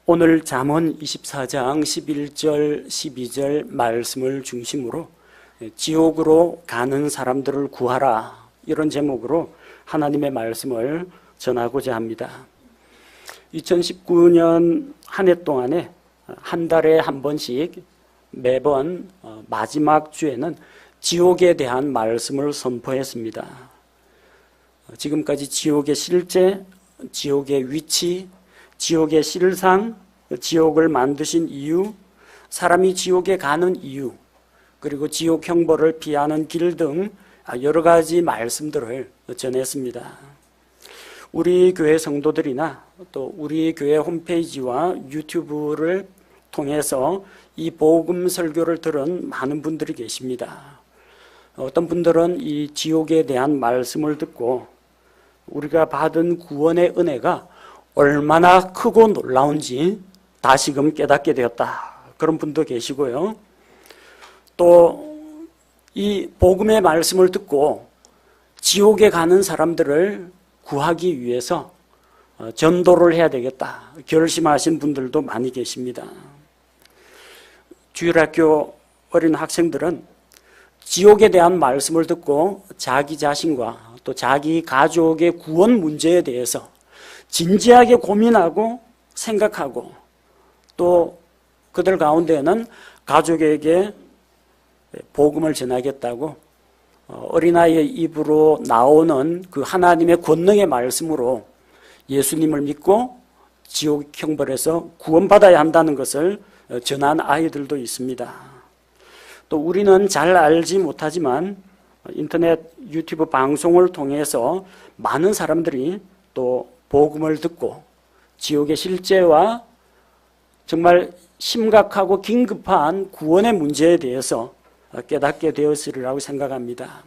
오늘 잠언 24장 11절, 12절 말씀을 중심으로 지옥으로 가는 사람들을 구하라, 이런 제목으로 하나님의 말씀을 전하고자 합니다. 2019년 한 해 동안에 한 달에 한 번씩 매번 마지막 주에는 지옥에 대한 말씀을 선포했습니다. 지금까지 지옥의 실제, 지옥의 위치, 지옥의 실상, 지옥을 만드신 이유, 사람이 지옥에 가는 이유, 그리고 지옥 형벌을 피하는 길 등 여러 가지 말씀들을 전했습니다. 우리 교회 성도들이나 또 우리 교회 홈페이지와 유튜브를 통해서 이 복음 설교를 들은 많은 분들이 계십니다. 어떤 분들은 이 지옥에 대한 말씀을 듣고 우리가 받은 구원의 은혜가 얼마나 크고 놀라운지 다시금 깨닫게 되었다, 그런 분도 계시고요. 또 이 복음의 말씀을 듣고 지옥에 가는 사람들을 구하기 위해서 전도를 해야 되겠다 결심하신 분들도 많이 계십니다. 주일학교 어린 학생들은 지옥에 대한 말씀을 듣고 자기 자신과 또 자기 가족의 구원 문제에 대해서 진지하게 고민하고 생각하고, 또 그들 가운데는 가족에게 복음을 전하겠다고 어린아이의 입으로 나오는 그 하나님의 권능의 말씀으로 예수님을 믿고 지옥 형벌에서 구원받아야 한다는 것을 전한 아이들도 있습니다. 또 우리는 잘 알지 못하지만 인터넷 유튜브 방송을 통해서 많은 사람들이 또 복음을 듣고 지옥의 실제와 정말 심각하고 긴급한 구원의 문제에 대해서 깨닫게 되었으리라고 생각합니다.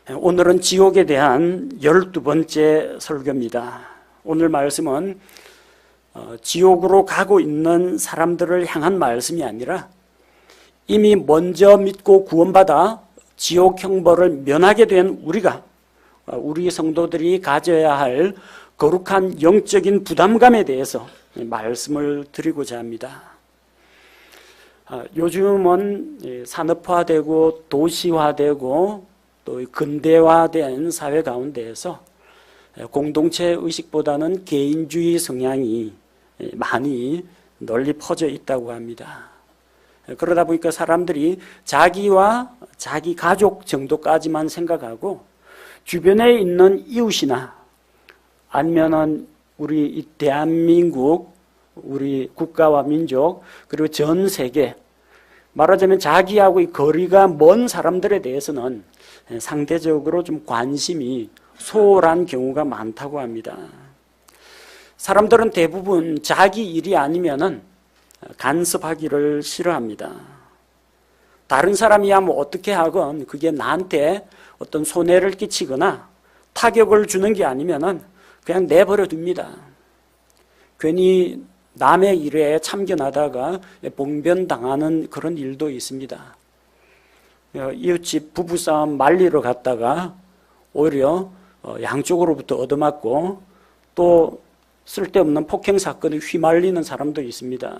오늘은 지옥에 대한 12번째 설교입니다. 오늘 말씀은 지옥으로 가고 있는 사람들을 향한 말씀이 아니라 이미 먼저 믿고 구원받아 지옥 형벌을 면하게 된 우리 성도들이 가져야 할 거룩한 영적인 부담감에 대해서 말씀을 드리고자 합니다. 요즘은 산업화되고 도시화되고 또 근대화된 사회 가운데에서 공동체 의식보다는 개인주의 성향이 많이 널리 퍼져 있다고 합니다. 그러다 보니까 사람들이 자기와 자기 가족 정도까지만 생각하고 주변에 있는 이웃이나 아니면은 우리 이 대한민국, 우리 국가와 민족, 그리고 전 세계, 말하자면 자기하고 이 거리가 먼 사람들에 대해서는 상대적으로 좀 관심이 소홀한 경우가 많다고 합니다. 사람들은 대부분 자기 일이 아니면은 간섭하기를 싫어합니다. 다른 사람이야 뭐 어떻게 하건 그게 나한테 어떤 손해를 끼치거나 타격을 주는 게 아니면은 그냥 내버려 둡니다. 괜히 남의 일에 참견하다가 봉변당하는 그런 일도 있습니다. 이웃집 부부싸움 말리러 갔다가 오히려 양쪽으로부터 얻어맞고 또 쓸데없는 폭행 사건에 휘말리는 사람도 있습니다.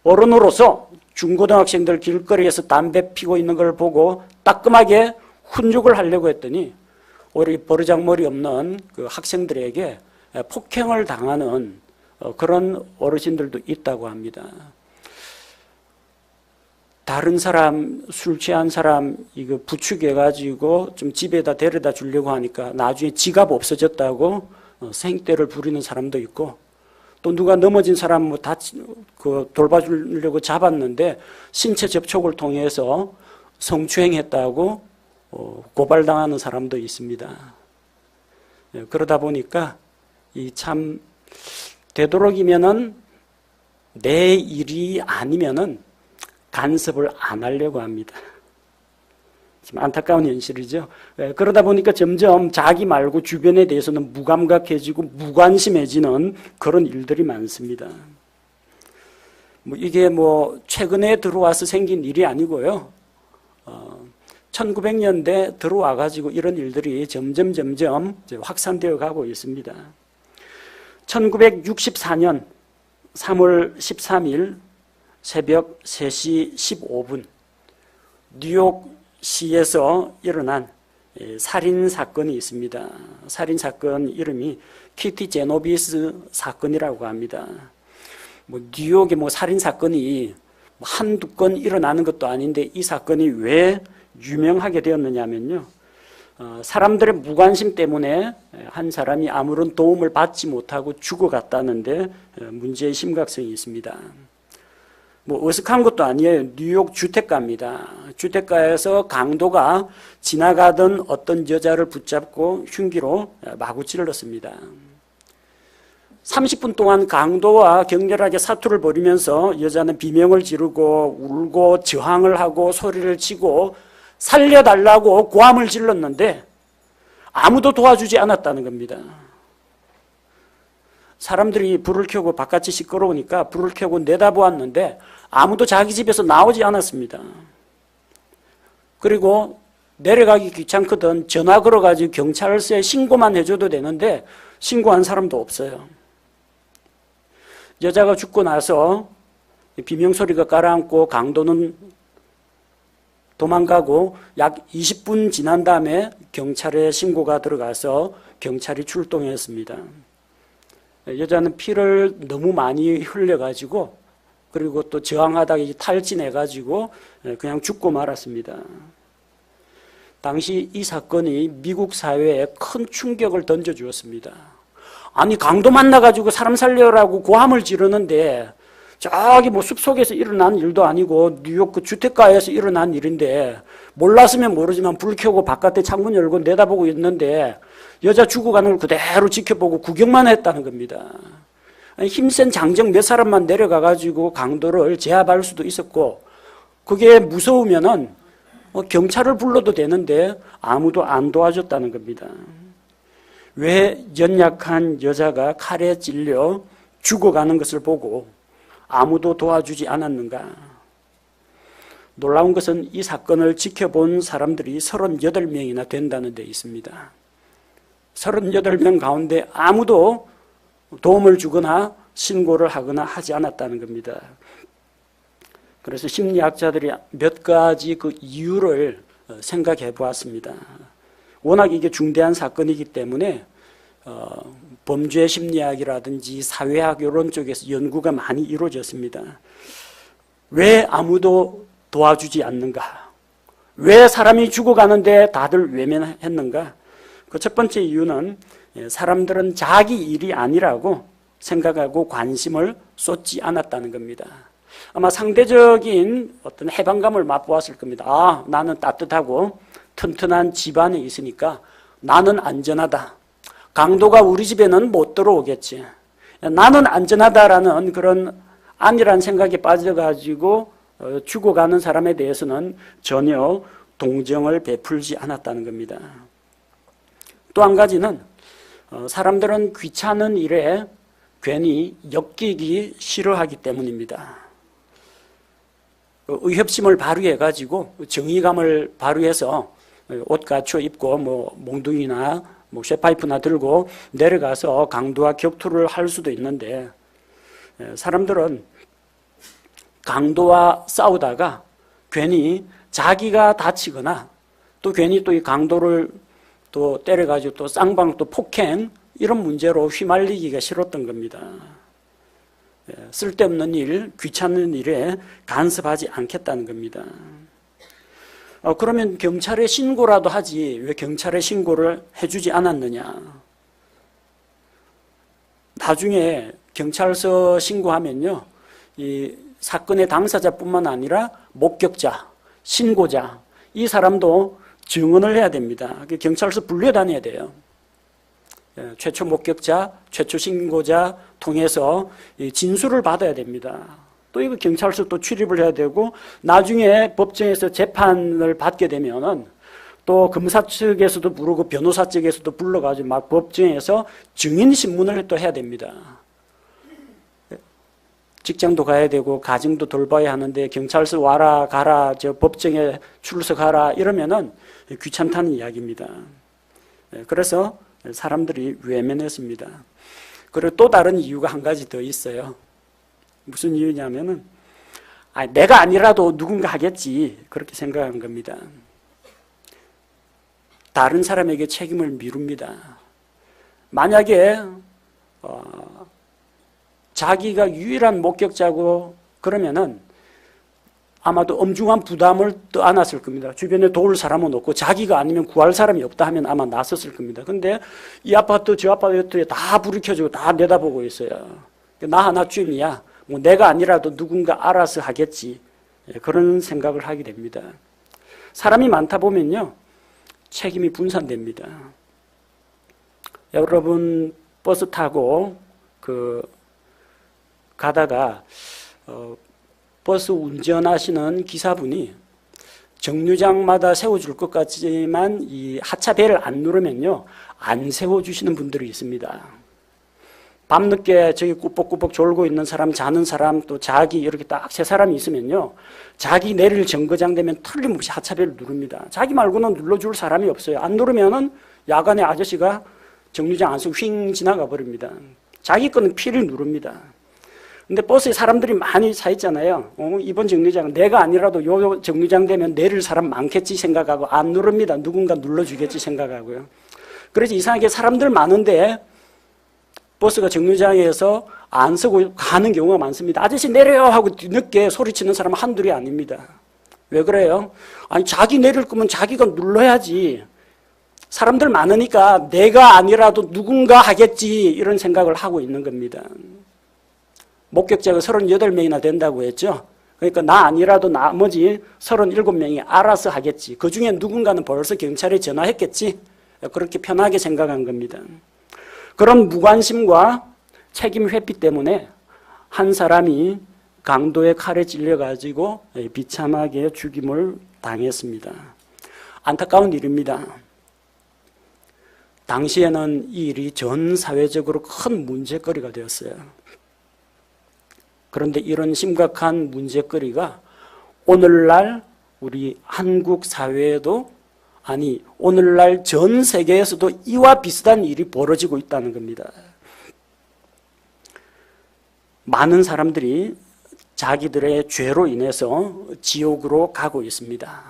어른으로서 중고등학생들 길거리에서 담배 피고 있는 걸 보고 따끔하게 훈육을 하려고 했더니 오히려 버르장머리 없는 그 학생들에게 폭행을 당하는 그런 어르신들도 있다고 합니다. 다른 사람, 술 취한 사람 이거 부축해가지고 좀 집에다 데려다 주려고 하니까 나중에 지갑 없어졌다고 생떼를 부리는 사람도 있고, 또 누가 넘어진 사람 뭐 돌봐주려고 잡았는데 신체 접촉을 통해서 성추행했다고 고발당하는 사람도 있습니다. 그러다 보니까 참 되도록이면은 내 일이 아니면은 간섭을 안 하려고 합니다. 좀 안타까운 현실이죠. 그러다 보니까 점점 자기 말고 주변에 대해서는 무감각해지고 무관심해지는 그런 일들이 많습니다. 이게 최근에 들어와서 생긴 일이 아니고요. 1900년대 들어와가지고 이런 일들이 점점 확산되어 가고 있습니다. 1964년 3월 13일 새벽 3시 15분 뉴욕시에서 일어난 살인사건이 있습니다. 살인사건 이름이 키티 제노비스 사건이라고 합니다. 뉴욕에 살인사건이 한두 건 일어나는 것도 아닌데 이 사건이 왜 유명하게 되었느냐면요. 사람들의 무관심 때문에 한 사람이 아무런 도움을 받지 못하고 죽어갔다는데 문제의 심각성이 있습니다. 어색한 것도 아니에요. 뉴욕 주택가입니다. 주택가에서 강도가 지나가던 어떤 여자를 붙잡고 흉기로 마구 찔렀습니다. 30분 동안 강도와 격렬하게 사투를 벌이면서 여자는 비명을 지르고 울고 저항을 하고 소리를 치고 살려달라고 고함을 질렀는데 아무도 도와주지 않았다는 겁니다. 사람들이 불을 켜고 바깥이 시끄러우니까 불을 켜고 내다보았는데 아무도 자기 집에서 나오지 않았습니다. 그리고 내려가기 귀찮거든 전화 걸어가지고 경찰서에 신고만 해줘도 되는데 신고한 사람도 없어요. 여자가 죽고 나서 비명소리가 가라앉고 강도는 도망가고 약 20분 지난 다음에 경찰에 신고가 들어가서 경찰이 출동했습니다. 여자는 피를 너무 많이 흘려가지고 그리고 또 저항하다가 탈진해가지고 그냥 죽고 말았습니다. 당시 이 사건이 미국 사회에 큰 충격을 던져주었습니다. 아니 강도 만나가지고 사람 살려라고 고함을 지르는데 저기 숲속에서 일어난 일도 아니고 뉴욕 그 주택가에서 일어난 일인데 몰랐으면 모르지만 불 켜고 바깥에 창문 열고 내다보고 있는데 여자 죽어가는 걸 그대로 지켜보고 구경만 했다는 겁니다. 아니, 힘센 장정 몇 사람만 내려가가지고 강도를 제압할 수도 있었고 그게 무서우면은 경찰을 불러도 되는데 아무도 안 도와줬다는 겁니다. 왜 연약한 여자가 칼에 찔려 죽어가는 것을 보고 아무도 도와주지 않았는가? 놀라운 것은 이 사건을 지켜본 사람들이 38명이나 된다는 데 있습니다. 38명 가운데 아무도 도움을 주거나 신고를 하거나 하지 않았다는 겁니다. 그래서 심리학자들이 몇 가지 그 이유를 생각해 보았습니다. 워낙 이게 중대한 사건이기 때문에 범죄 심리학이라든지 사회학 이런 쪽에서 연구가 많이 이루어졌습니다. 왜 아무도 도와주지 않는가? 왜 사람이 죽어가는데 다들 외면했는가? 그 첫 번째 이유는 사람들은 자기 일이 아니라고 생각하고 관심을 쏟지 않았다는 겁니다. 아마 상대적인 어떤 해방감을 맛보았을 겁니다. 아, 나는 따뜻하고 튼튼한 집안에 있으니까 나는 안전하다. 강도가 우리 집에는 못 들어오겠지. 나는 안전하다라는 그런 안일한 생각에 빠져가지고 죽어가는 사람에 대해서는 전혀 동정을 베풀지 않았다는 겁니다. 또 한 가지는 사람들은 귀찮은 일에 괜히 엮이기 싫어하기 때문입니다. 의협심을 발휘해가지고 정의감을 발휘해서 옷 갖춰 입고 몽둥이나 쇠파이프나 들고 내려가서 강도와 격투를 할 수도 있는데 사람들은 강도와 싸우다가 괜히 자기가 다치거나 또 괜히 또 이 강도를 또 때려가지고 또 쌍방 또 폭행 이런 문제로 휘말리기가 싫었던 겁니다. 쓸데없는 일, 귀찮은 일에 간섭하지 않겠다는 겁니다. 그러면 경찰에 신고라도 하지 왜 경찰에 신고를 해주지 않았느냐? 나중에 경찰서 신고하면요, 이 사건의 당사자뿐만 아니라 목격자, 신고자 이 사람도 증언을 해야 됩니다. 경찰서 분류해 다녀야 돼요. 최초 목격자, 최초 신고자 통해서 진술을 받아야 됩니다. 또 이거 경찰서 또 출입을 해야 되고 나중에 법정에서 재판을 받게 되면은 또 검사 측에서도 부르고 변호사 측에서도 불러가지고 막 법정에서 증인 신문을 또 해야 됩니다. 직장도 가야 되고 가정도 돌봐야 하는데 경찰서 와라 가라 저 법정에 출석하라 이러면은 귀찮다는 이야기입니다. 그래서 사람들이 외면했습니다. 그리고 또 다른 이유가 한 가지 더 있어요. 무슨 이유냐면은 내가 아니라도 누군가 하겠지 그렇게 생각한 겁니다. 다른 사람에게 책임을 미룹니다. 만약에 자기가 유일한 목격자고 그러면은 아마도 엄중한 부담을 떠안았을 겁니다. 주변에 도울 사람은 없고 자기가 아니면 구할 사람이 없다 하면 아마 나섰을 겁니다. 근데 이 아파트 저 아파트에 다 불이 켜지고 다 내다보고 있어요. 나 하나쯤이야. 뭐 내가 아니라도 누군가 알아서 하겠지. 그런 생각을 하게 됩니다. 사람이 많다 보면요. 책임이 분산됩니다. 여러분 버스 타고 가다가 버스 운전하시는 기사분이 정류장마다 세워줄 것 같지만 이 하차벨을 안 누르면요 안 세워주시는 분들이 있습니다. 밤늦게 저기 꾸벅꾸벅 졸고 있는 사람, 자는 사람, 또 자기 이렇게 딱 세 사람이 있으면요 자기 내릴 정거장 되면 틀림없이 하차벨을 누릅니다. 자기 말고는 눌러줄 사람이 없어요. 안 누르면은 야간에 아저씨가 정류장 안에서 휙 지나가 버립니다. 자기 거는 필히 누릅니다. 근데 버스에 사람들이 많이 차 있잖아요. 이번 정류장 내가 아니라도 요 정류장 되면 내릴 사람 많겠지 생각하고 안 누릅니다. 누군가 눌러주겠지 생각하고요. 그래서 이상하게 사람들 많은데 버스가 정류장에서 안 서고 가는 경우가 많습니다. 아저씨 내려요 하고 뒤늦게 소리치는 사람은 한둘이 아닙니다. 왜 그래요? 아니 자기 내릴 거면 자기가 눌러야지. 사람들 많으니까 내가 아니라도 누군가 하겠지 이런 생각을 하고 있는 겁니다. 목격자가 38명이나 된다고 했죠. 그러니까 나 아니라도 나머지 37명이 알아서 하겠지. 그중에 누군가는 벌써 경찰에 전화했겠지. 그렇게 편하게 생각한 겁니다. 그런 무관심과 책임 회피 때문에 한 사람이 강도의 칼에 찔려가지고 비참하게 죽임을 당했습니다. 안타까운 일입니다. 당시에는 이 일이 전 사회적으로 큰 문제거리가 되었어요. 그런데 이런 심각한 문제거리가 오늘날 우리 한국 사회에도 아니 오늘날 전 세계에서도 이와 비슷한 일이 벌어지고 있다는 겁니다. 많은 사람들이 자기들의 죄로 인해서 지옥으로 가고 있습니다.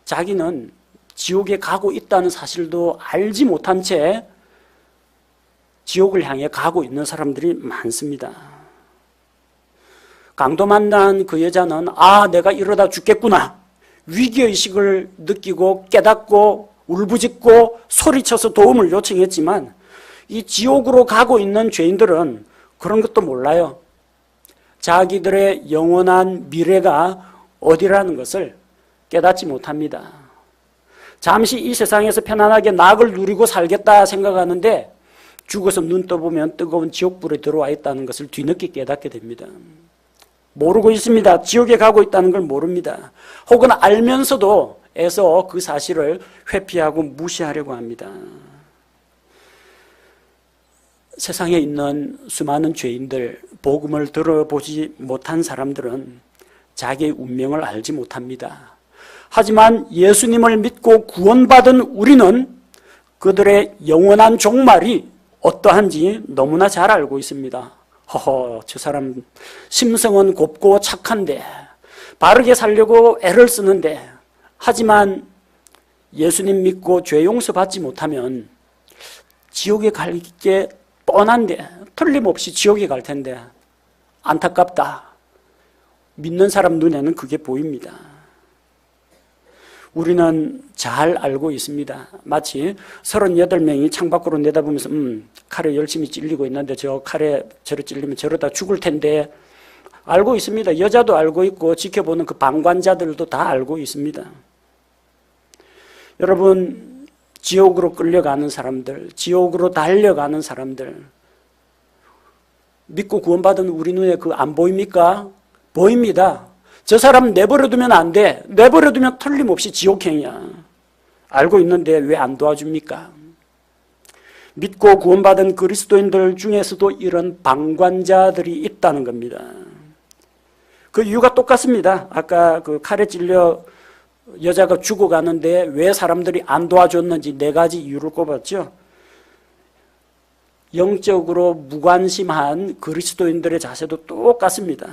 자기는 지옥에 가고 있다는 사실도 알지 못한 채 지옥을 향해 가고 있는 사람들이 많습니다. 강도 만난 그 여자는 내가 이러다 죽겠구나. 위기의식을 느끼고 깨닫고 울부짖고 소리쳐서 도움을 요청했지만 이 지옥으로 가고 있는 죄인들은 그런 것도 몰라요. 자기들의 영원한 미래가 어디라는 것을 깨닫지 못합니다. 잠시 이 세상에서 편안하게 낙을 누리고 살겠다 생각하는데 죽어서 눈 떠보면 뜨거운 지옥불에 들어와 있다는 것을 뒤늦게 깨닫게 됩니다. 모르고 있습니다. 지옥에 가고 있다는 걸 모릅니다. 혹은 알면서도 애써 그 사실을 회피하고 무시하려고 합니다. 세상에 있는 수많은 죄인들, 복음을 들어보지 못한 사람들은 자기의 운명을 알지 못합니다. 하지만 예수님을 믿고 구원받은 우리는 그들의 영원한 종말이 어떠한지 너무나 잘 알고 있습니다. 저 사람 심성은 곱고 착한데 바르게 살려고 애를 쓰는데 하지만 예수님 믿고 죄 용서 받지 못하면 지옥에 갈 게 뻔한데 틀림없이 지옥에 갈 텐데 안타깝다. 믿는 사람 눈에는 그게 보입니다. 우리는 잘 알고 있습니다. 마치 38명이 창밖으로 내다보면서 칼에 열심히 찔리고 있는데 저 칼에 저를 찔리면 저러다 죽을 텐데 알고 있습니다. 여자도 알고 있고 지켜보는 그 방관자들도 다 알고 있습니다. 여러분, 지옥으로 끌려가는 사람들, 지옥으로 달려가는 사람들 믿고 구원받은 우리 눈에 그 안 보입니까? 보입니다. 저 사람 내버려두면 안 돼. 내버려두면 틀림없이 지옥행이야. 알고 있는데 왜 안 도와줍니까? 믿고 구원받은 그리스도인들 중에서도 이런 방관자들이 있다는 겁니다. 그 이유가 똑같습니다. 아까 그 칼에 찔려 여자가 죽어가는데 왜 사람들이 안 도와줬는지 4가지 이유를 꼽았죠. 영적으로 무관심한 그리스도인들의 자세도 똑같습니다.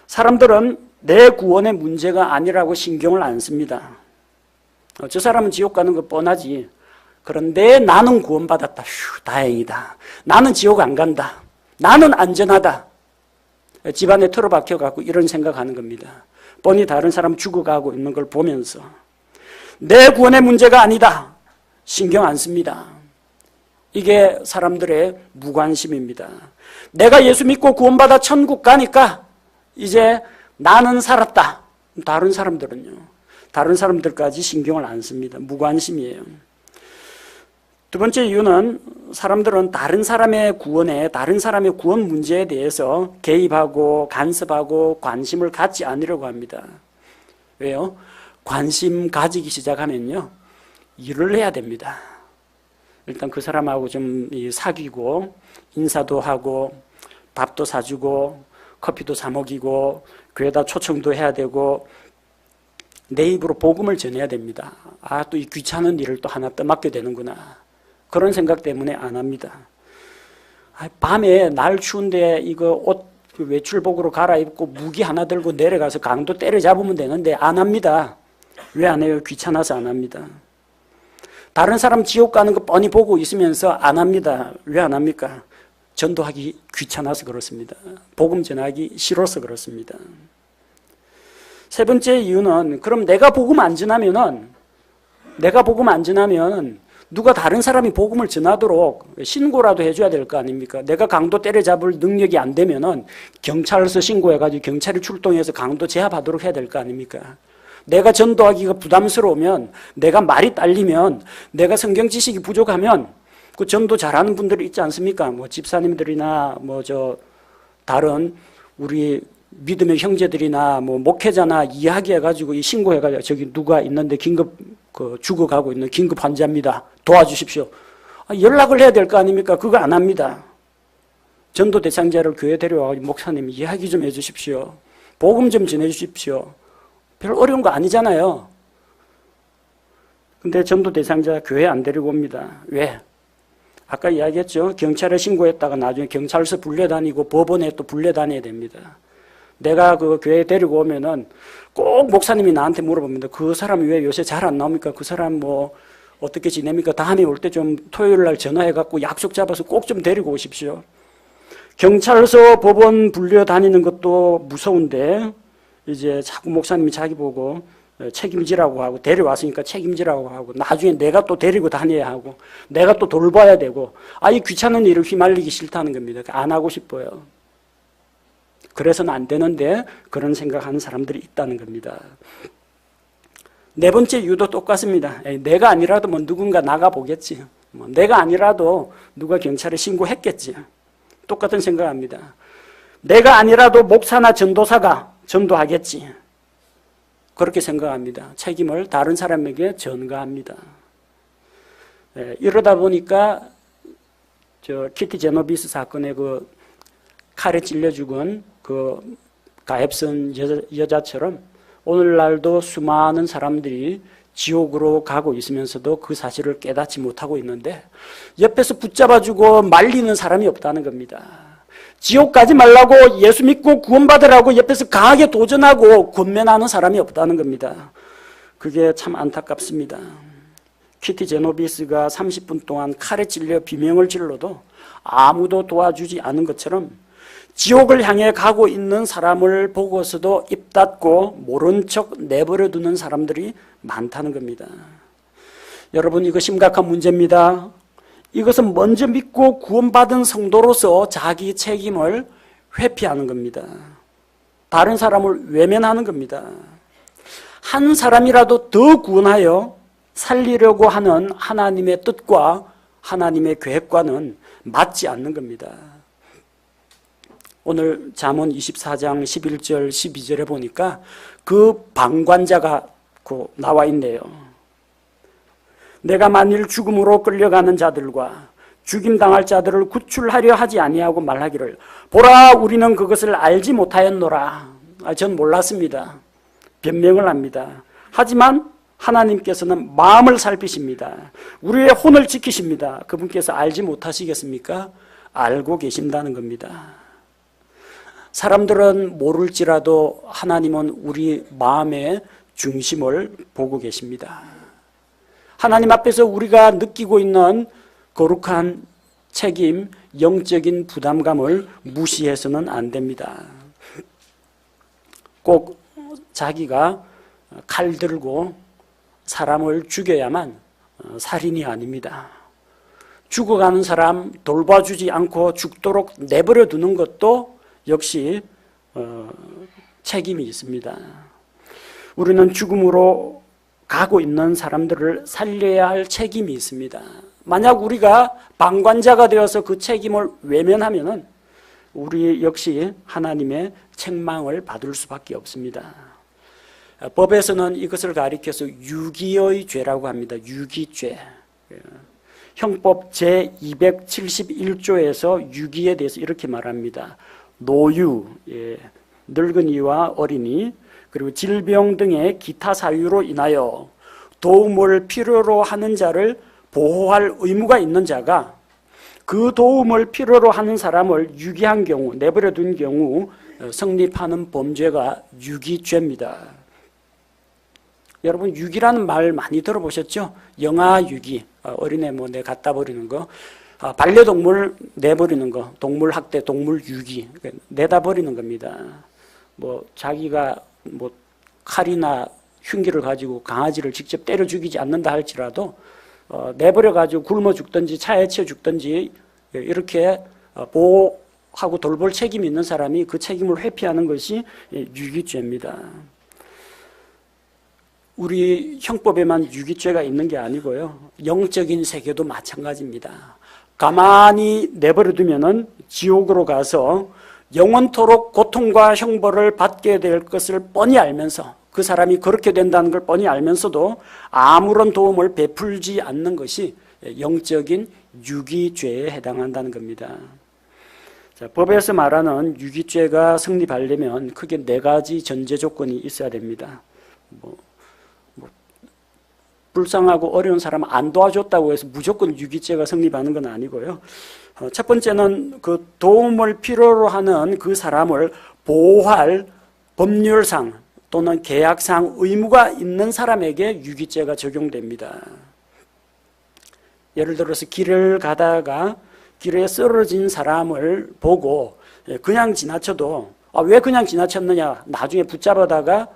사람들은 내 구원의 문제가 아니라고 신경을 안 씁니다. 저 사람은 지옥 가는 거 뻔하지. 그런데 나는 구원받았다. 휴, 다행이다. 나는 지옥 안 간다. 나는 안전하다. 집안에 틀어박혀갖고 이런 생각하는 겁니다. 뻔히 다른 사람 죽어가고 있는 걸 보면서 내 구원의 문제가 아니다. 신경 안 씁니다. 이게 사람들의 무관심입니다. 내가 예수 믿고 구원받아 천국 가니까 이제 나는 살았다. 다른 사람들은요. 다른 사람들까지 신경을 안 씁니다. 무관심이에요. 두 번째 이유는 사람들은 다른 사람의 구원에, 다른 사람의 구원 문제에 대해서 개입하고 간섭하고 관심을 갖지 않으려고 합니다. 왜요? 관심 가지기 시작하면요. 일을 해야 됩니다. 일단 그 사람하고 좀 사귀고 인사도 하고 밥도 사주고 커피도 사 먹이고 교회다 초청도 해야 되고 내 입으로 복음을 전해야 됩니다. 아, 또 이 귀찮은 일을 또 하나 떠맡게 되는구나. 그런 생각 때문에 안 합니다. 아, 밤에 날 추운데 이거 옷 외출복으로 갈아입고 무기 하나 들고 내려가서 강도 때려잡으면 되는데 안 합니다. 왜 안 해요? 귀찮아서 안 합니다. 다른 사람 지옥 가는 거 뻔히 보고 있으면서 안 합니다. 왜 안 합니까? 전도하기 귀찮아서 그렇습니다. 복음 전하기 싫어서 그렇습니다. 세 번째 이유는 그럼 내가 복음 안 전하면은 누가 다른 사람이 복음을 전하도록 신고라도 해줘야 될 거 아닙니까? 내가 강도 때려잡을 능력이 안 되면은 경찰서 신고해가지고 경찰이 출동해서 강도 제압하도록 해야 될 거 아닙니까? 내가 전도하기가 부담스러우면, 내가 말이 딸리면, 내가 성경 지식이 부족하면 그 전도 잘하는 분들이 있지 않습니까? 뭐 집사님들이나 다른 우리 믿음의 형제들이나 목회자나 이야기해가지고 신고해가지고 저기 누가 있는데 긴급 죽어가고 있는 긴급 환자입니다. 도와주십시오. 연락을 해야 될 거 아닙니까? 그거 안 합니다. 전도 대상자를 교회 데려와가지고 목사님 이야기 좀 해주십시오. 복음 좀 전해주십시오. 별 어려운 거 아니잖아요. 근데 전도 대상자 교회 안 데리고 옵니다. 왜? 아까 이야기했죠. 경찰에 신고했다가 나중에 경찰서 불려다니고 법원에 또 불려다녀야 됩니다. 내가 그 교회에 데리고 오면은 꼭 목사님이 나한테 물어봅니다. 그 사람 왜 요새 잘 안 나옵니까? 그 사람 어떻게 지냅니까? 다음에 올 때 좀 토요일 날 전화해갖고 약속 잡아서 꼭 좀 데리고 오십시오. 경찰서 법원 불려다니는 것도 무서운데 이제 자꾸 목사님이 자기 보고 책임지라고 하고 데려왔으니까 책임지라고 하고 나중에 내가 또 데리고 다녀야 하고 내가 또 돌봐야 되고 이 귀찮은 일을 휘말리기 싫다는 겁니다. 안 하고 싶어요. 그래서는 안 되는데 그런 생각하는 사람들이 있다는 겁니다. 네 번째 이유도 똑같습니다. 내가 아니라도 누군가 나가보겠지. 내가 아니라도 누가 경찰에 신고했겠지. 똑같은 생각합니다. 내가 아니라도 목사나 전도사가 전도하겠지. 그렇게 생각합니다. 책임을 다른 사람에게 전가합니다. 이러다 보니까 키티 제노비스 사건의 칼에 찔려 죽은 가엾은 여자처럼 오늘날도 수많은 사람들이 지옥으로 가고 있으면서도 그 사실을 깨닫지 못하고 있는데 옆에서 붙잡아주고 말리는 사람이 없다는 겁니다. 지옥 가지 말라고 예수 믿고 구원받으라고 옆에서 강하게 도전하고 권면하는 사람이 없다는 겁니다. 그게 참 안타깝습니다. 키티 제노비스가 30분 동안 칼에 찔려 비명을 질러도 아무도 도와주지 않은 것처럼 지옥을 향해 가고 있는 사람을 보고서도 입 닫고 모른 척 내버려 두는 사람들이 많다는 겁니다. 여러분, 이거 심각한 문제입니다. 이것은 먼저 믿고 구원받은 성도로서 자기 책임을 회피하는 겁니다. 다른 사람을 외면하는 겁니다. 한 사람이라도 더 구원하여 살리려고 하는 하나님의 뜻과 하나님의 계획과는 맞지 않는 겁니다. 오늘 잠언 24장 11절 12절에 보니까 그 방관자가 나와 있네요. 내가 만일 죽음으로 끌려가는 자들과 죽임당할 자들을 구출하려 하지 아니하고 말하기를 보라 우리는 그것을 알지 못하였노라. 전 몰랐습니다. 변명을 합니다. 하지만 하나님께서는 마음을 살피십니다. 우리의 혼을 지키십니다. 그분께서 알지 못하시겠습니까? 알고 계신다는 겁니다. 사람들은 모를지라도 하나님은 우리 마음의 중심을 보고 계십니다. 하나님 앞에서 우리가 느끼고 있는 거룩한 책임, 영적인 부담감을 무시해서는 안 됩니다. 꼭 자기가 칼 들고 사람을 죽여야만 살인이 아닙니다. 죽어가는 사람 돌봐주지 않고 죽도록 내버려 두는 것도 역시 책임이 있습니다. 우리는 죽음으로 가고 있는 사람들을 살려야 할 책임이 있습니다. 만약 우리가 방관자가 되어서 그 책임을 외면하면 우리 역시 하나님의 책망을 받을 수밖에 없습니다. 법에서는 이것을 가리켜서 유기의 죄라고 합니다. 유기죄. 형법 제271조에서 유기에 대해서 이렇게 말합니다. 노유, 늙은이와 어린이, 그리고 질병 등의 기타 사유로 인하여 도움을 필요로 하는 자를 보호할 의무가 있는 자가 그 도움을 필요로 하는 사람을 유기한 경우, 내버려 둔 경우 성립하는 범죄가 유기죄입니다. 여러분, 유기라는 말 많이 들어보셨죠? 영아 유기, 어린애 내 갖다 버리는 거, 반려동물 내버리는 거, 동물 학대, 동물 유기, 내다 버리는 겁니다. 자기가 칼이나 흉기를 가지고 강아지를 직접 때려 죽이지 않는다 할지라도 내버려 가지고 굶어 죽든지 차에 치여 죽든지 이렇게 보호하고 돌볼 책임이 있는 사람이 그 책임을 회피하는 것이 유기죄입니다. 우리 형법에만 유기죄가 있는 게 아니고요. 영적인 세계도 마찬가지입니다. 가만히 내버려 두면은 지옥으로 가서 영원토록 고통과 형벌을 받게 될 것을 뻔히 알면서 그 사람이 그렇게 된다는 걸 뻔히 알면서도 아무런 도움을 베풀지 않는 것이 영적인 유기죄에 해당한다는 겁니다. 자, 법에서 말하는 유기죄가 성립하려면 크게 4가지 전제 조건이 있어야 됩니다. 불쌍하고 어려운 사람 안 도와줬다고 해서 무조건 유기죄가 성립하는 건 아니고요. 첫 번째는 그 도움을 필요로 하는 그 사람을 보호할 법률상 또는 계약상 의무가 있는 사람에게 유기죄가 적용됩니다. 예를 들어서 길을 가다가 길에 쓰러진 사람을 보고 그냥 지나쳐도 왜 그냥 지나쳤느냐 나중에 붙잡아다가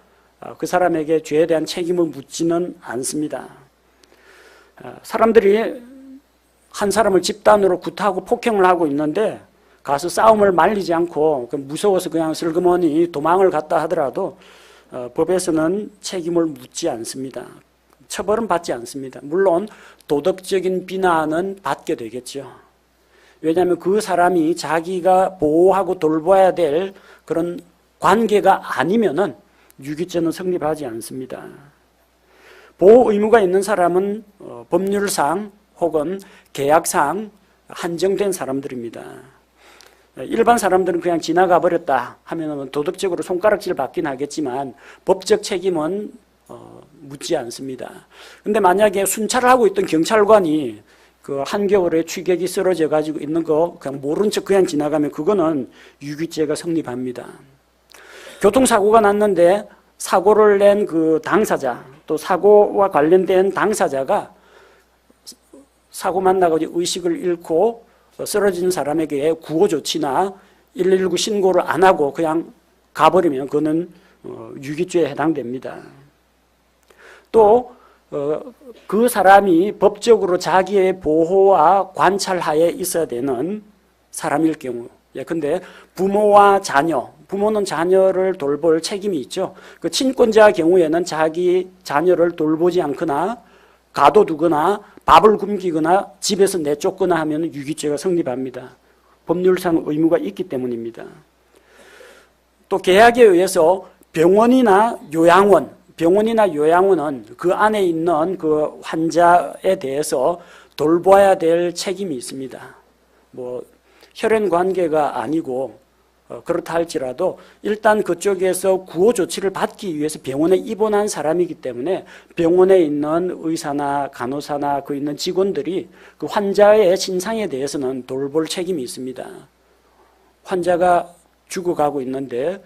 그 사람에게 죄에 대한 책임을 묻지는 않습니다. 사람들이 한 사람을 집단으로 구타하고 폭행을 하고 있는데 가서 싸움을 말리지 않고 무서워서 그냥 슬그머니 도망을 갔다 하더라도 법에서는 책임을 묻지 않습니다. 처벌은 받지 않습니다. 물론 도덕적인 비난은 받게 되겠죠. 왜냐하면 그 사람이 자기가 보호하고 돌봐야 될 그런 관계가 아니면은 유기죄는 성립하지 않습니다. 보호 의무가 있는 사람은 법률상 혹은 계약상 한정된 사람들입니다. 일반 사람들은 그냥 지나가 버렸다 하면 도덕적으로 손가락질 받긴 하겠지만 법적 책임은 묻지 않습니다. 근데 만약에 순찰을 하고 있던 경찰관이 그 한겨울에 취객이 쓰러져 가지고 있는 거 그냥 모른 척 그냥 지나가면 그거는 유기죄가 성립합니다. 교통사고가 났는데 사고를 낸 그 당사자 또 사고와 관련된 당사자가 사고 만나가지고 의식을 잃고 쓰러진 사람에게 구호조치나 119 신고를 안 하고 그냥 가버리면 그거는 유기죄에 해당됩니다. 또 그 사람이 법적으로 자기의 보호와 관찰하에 있어야 되는 사람일 경우 근데 부모와 자녀, 부모는 자녀를 돌볼 책임이 있죠. 그 친권자의 경우에는 자기 자녀를 돌보지 않거나 가둬두거나 밥을 굶기거나 집에서 내쫓거나 하면 유기죄가 성립합니다. 법률상 의무가 있기 때문입니다. 또 계약에 의해서 병원이나 요양원은 그 안에 있는 그 환자에 대해서 돌봐야 될 책임이 있습니다. 혈연 관계가 아니고 그렇다 할지라도 일단 그쪽에서 구호 조치를 받기 위해서 병원에 입원한 사람이기 때문에 병원에 있는 의사나 간호사나 그 있는 직원들이 그 환자의 신상에 대해서는 돌볼 책임이 있습니다. 환자가 죽어가고 있는데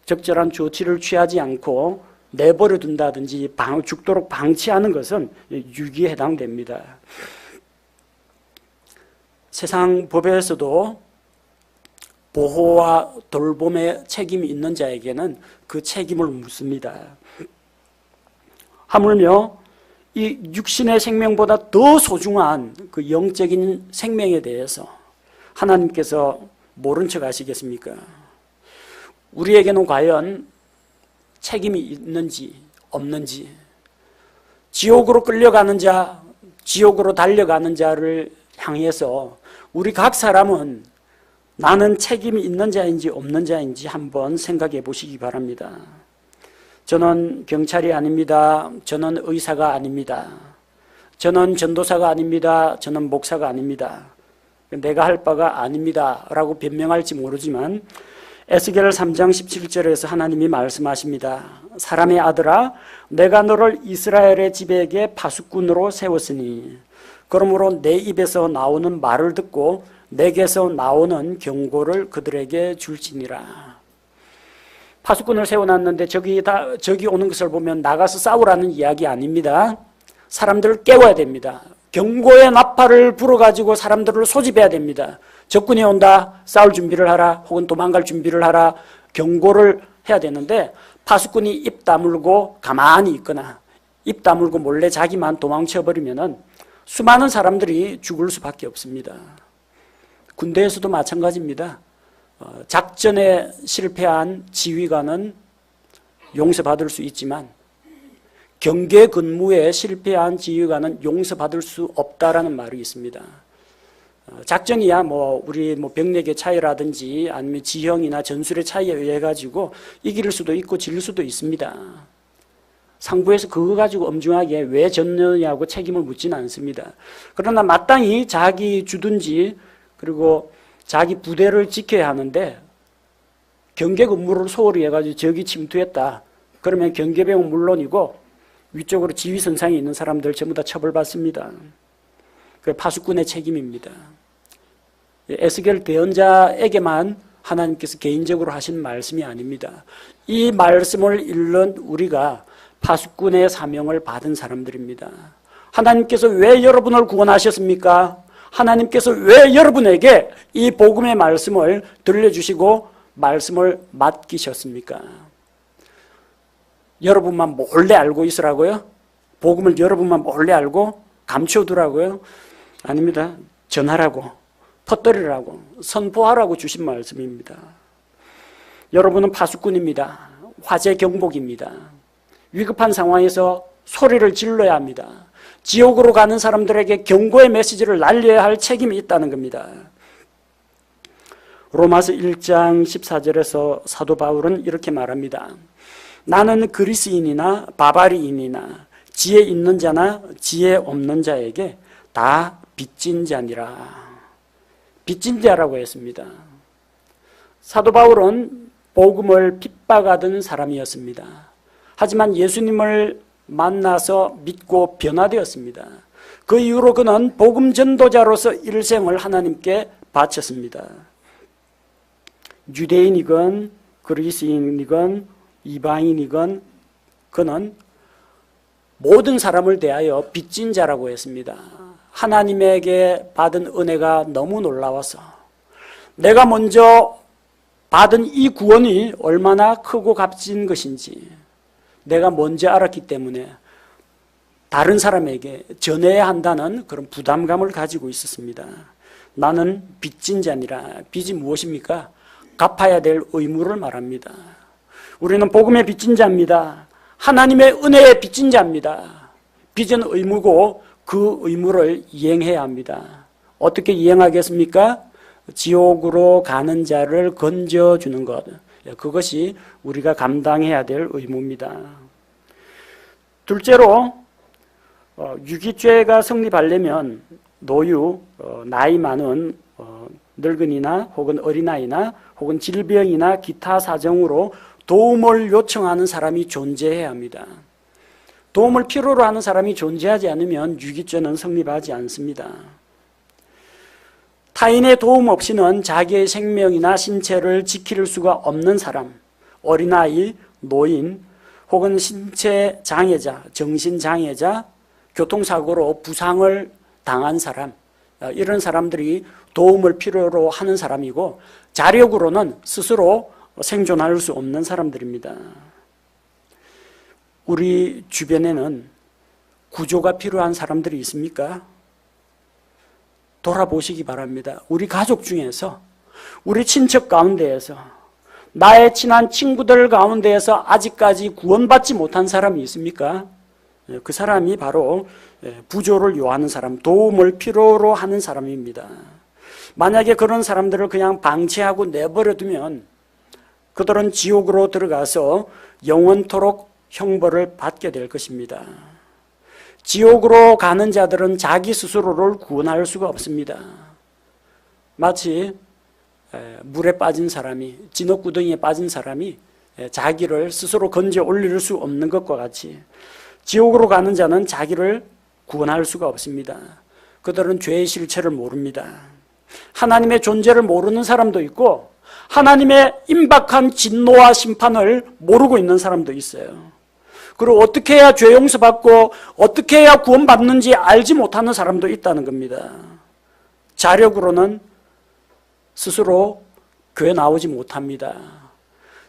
적절한 조치를 취하지 않고 내버려 둔다든지 죽도록 방치하는 것은 유기에 해당됩니다. 세상 법에서도 보호와 돌봄의 책임이 있는 자에게는 그 책임을 묻습니다. 하물며 이 육신의 생명보다 더 소중한 그 영적인 생명에 대해서 하나님께서 모른 척 하시겠습니까? 우리에게는 과연 책임이 있는지 없는지, 지옥으로 끌려가는 자, 지옥으로 달려가는 자를 향해서 우리 각 사람은 나는 책임이 있는 자인지 없는 자인지 한번 생각해 보시기 바랍니다. 저는 경찰이 아닙니다. 저는 의사가 아닙니다. 저는 전도사가 아닙니다. 저는 목사가 아닙니다. 내가 할 바가 아닙니다 라고 변명할지 모르지만 에스겔 3장 17절에서 하나님이 말씀하십니다. 사람의 아들아, 내가 너를 이스라엘의 지배에게 파수꾼으로 세웠으니 그러므로 내 입에서 나오는 말을 듣고 내게서 나오는 경고를 그들에게 줄지니라. 파수꾼을 세워놨는데 저기 오는 것을 보면 나가서 싸우라는 이야기 아닙니다. 사람들을 깨워야 됩니다. 경고의 나팔을 불어가지고 사람들을 소집해야 됩니다. 적군이 온다, 싸울 준비를 하라, 혹은 도망갈 준비를 하라, 경고를 해야 되는데 파수꾼이 입 다물고 가만히 있거나 입 다물고 몰래 자기만 도망쳐버리면은 수많은 사람들이 죽을 수밖에 없습니다. 군대에서도 마찬가지입니다. 작전에 실패한 지휘관은 용서받을 수 있지만 경계 근무에 실패한 지휘관은 용서받을 수 없다라는 말이 있습니다. 작전이야 우리 병력의 차이라든지 아니면 지형이나 전술의 차이에 의해 가지고 이길 수도 있고 질 수도 있습니다. 상부에서 그거 가지고 엄중하게 왜 졌느냐고 책임을 묻지는 않습니다. 그러나 마땅히 자기 주둔지 그리고 자기 부대를 지켜야 하는데 경계 근무를 소홀히 해가지고 적이 침투했다. 그러면 경계병은 물론이고 위쪽으로 지휘선상에 있는 사람들 전부 다 처벌받습니다. 그 파수꾼의 책임입니다. 에스겔 대언자에게만 하나님께서 개인적으로 하신 말씀이 아닙니다. 이 말씀을 읽는 우리가 파수꾼의 사명을 받은 사람들입니다. 하나님께서 왜 여러분을 구원하셨습니까? 하나님께서 왜 여러분에게 이 복음의 말씀을 들려주시고 말씀을 맡기셨습니까? 여러분만 몰래 알고 있으라고요? 복음을 여러분만 몰래 알고 감춰두라고요? 아닙니다. 전하라고, 퍼뜨리라고, 선포하라고 주신 말씀입니다. 여러분은 파수꾼입니다. 화재 경복입니다. 위급한 상황에서 소리를 질러야 합니다. 지옥으로 가는 사람들에게 경고의 메시지를 날려야 할 책임이 있다는 겁니다. 로마서 1장 14절에서 사도 바울은 이렇게 말합니다. 나는 그리스인이나 바바리인이나 지혜 있는 자나 지혜 없는 자에게 다 빚진 자니라. 빚진 자라고 했습니다. 사도 바울은 복음을 핍박하던 사람이었습니다. 하지만 예수님을 만나서 믿고 변화되었습니다. 그 이후로 그는 복음 전도자로서 일생을 하나님께 바쳤습니다. 유대인이건 그리스인이건 이방인이건 그는 모든 사람을 대하여 빚진 자라고 했습니다. 하나님에게 받은 은혜가 너무 놀라워서 내가 먼저 받은 이 구원이 얼마나 크고 값진 것인지 내가 먼저 알았기 때문에 다른 사람에게 전해야 한다는 그런 부담감을 가지고 있었습니다. 나는 빚진 자니라. 빚이 무엇입니까? 갚아야 될 의무를 말합니다. 우리는 복음의 빚진 자입니다. 하나님의 은혜의 빚진 자입니다. 빚은 의무고 그 의무를 이행해야 합니다. 어떻게 이행하겠습니까? 지옥으로 가는 자를 건져주는 것. 그것이 우리가 감당해야 될 의무입니다. 둘째로 유기죄가 성립하려면 노유, 나이 많은 늙은이나 혹은 어린아이나 혹은 질병이나 기타 사정으로 도움을 요청하는 사람이 존재해야 합니다. 도움을 필요로 하는 사람이 존재하지 않으면 유기죄는 성립하지 않습니다. 타인의 도움 없이는 자기의 생명이나 신체를 지킬 수가 없는 사람, 어린아이, 노인, 혹은 신체 장애자, 정신 장애자, 교통사고로 부상을 당한 사람, 이런 사람들이 도움을 필요로 하는 사람이고 자력으로는 스스로 생존할 수 없는 사람들입니다. 우리 주변에는 구조가 필요한 사람들이 있습니까? 돌아보시기 바랍니다. 우리 가족 중에서, 우리 친척 가운데에서, 나의 친한 친구들 가운데에서 아직까지 구원받지 못한 사람이 있습니까? 그 사람이 바로 부조를 요하는 사람, 도움을 필요로 하는 사람입니다. 만약에 그런 사람들을 그냥 방치하고 내버려두면 그들은 지옥으로 들어가서 영원토록 형벌을 받게 될 것입니다. 지옥으로 가는 자들은 자기 스스로를 구원할 수가 없습니다. 마치 물에 빠진 사람이, 진흙구덩이에 빠진 사람이 자기를 스스로 건져 올릴 수 없는 것과 같이 지옥으로 가는 자는 자기를 구원할 수가 없습니다. 그들은 죄의 실체를 모릅니다. 하나님의 존재를 모르는 사람도 있고 하나님의 임박한 진노와 심판을 모르고 있는 사람도 있어요. 그리고 어떻게 해야 죄 용서받고 어떻게 해야 구원받는지 알지 못하는 사람도 있다는 겁니다. 자력으로는 스스로 교회 나오지 못합니다.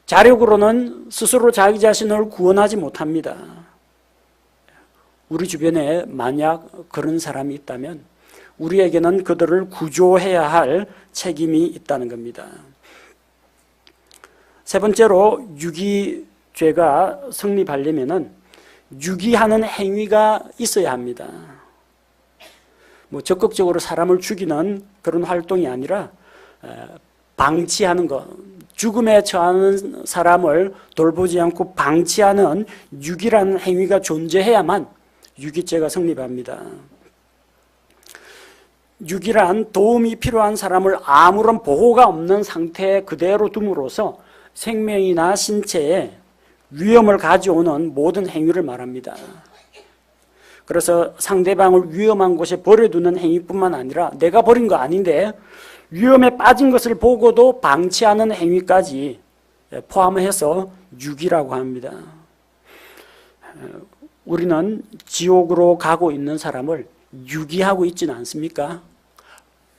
자력으로는 스스로 자기 자신을 구원하지 못합니다. 우리 주변에 만약 그런 사람이 있다면 우리에게는 그들을 구조해야 할 책임이 있다는 겁니다. 세 번째로 유기죄가 성립하려면은 유기하는 행위가 있어야 합니다. 적극적으로 사람을 죽이는 그런 활동이 아니라 방치하는 것, 죽음에 처하는 사람을 돌보지 않고 방치하는 유기라는 행위가 존재해야만 유기죄가 성립합니다. 유기란 도움이 필요한 사람을 아무런 보호가 없는 상태에 그대로 둠으로써 생명이나 신체에 위험을 가져오는 모든 행위를 말합니다. 그래서 상대방을 위험한 곳에 버려두는 행위뿐만 아니라 내가 버린 거 아닌데 위험에 빠진 것을 보고도 방치하는 행위까지 포함해서 유기라고 합니다. 우리는 지옥으로 가고 있는 사람을 유기하고 있지는 않습니까?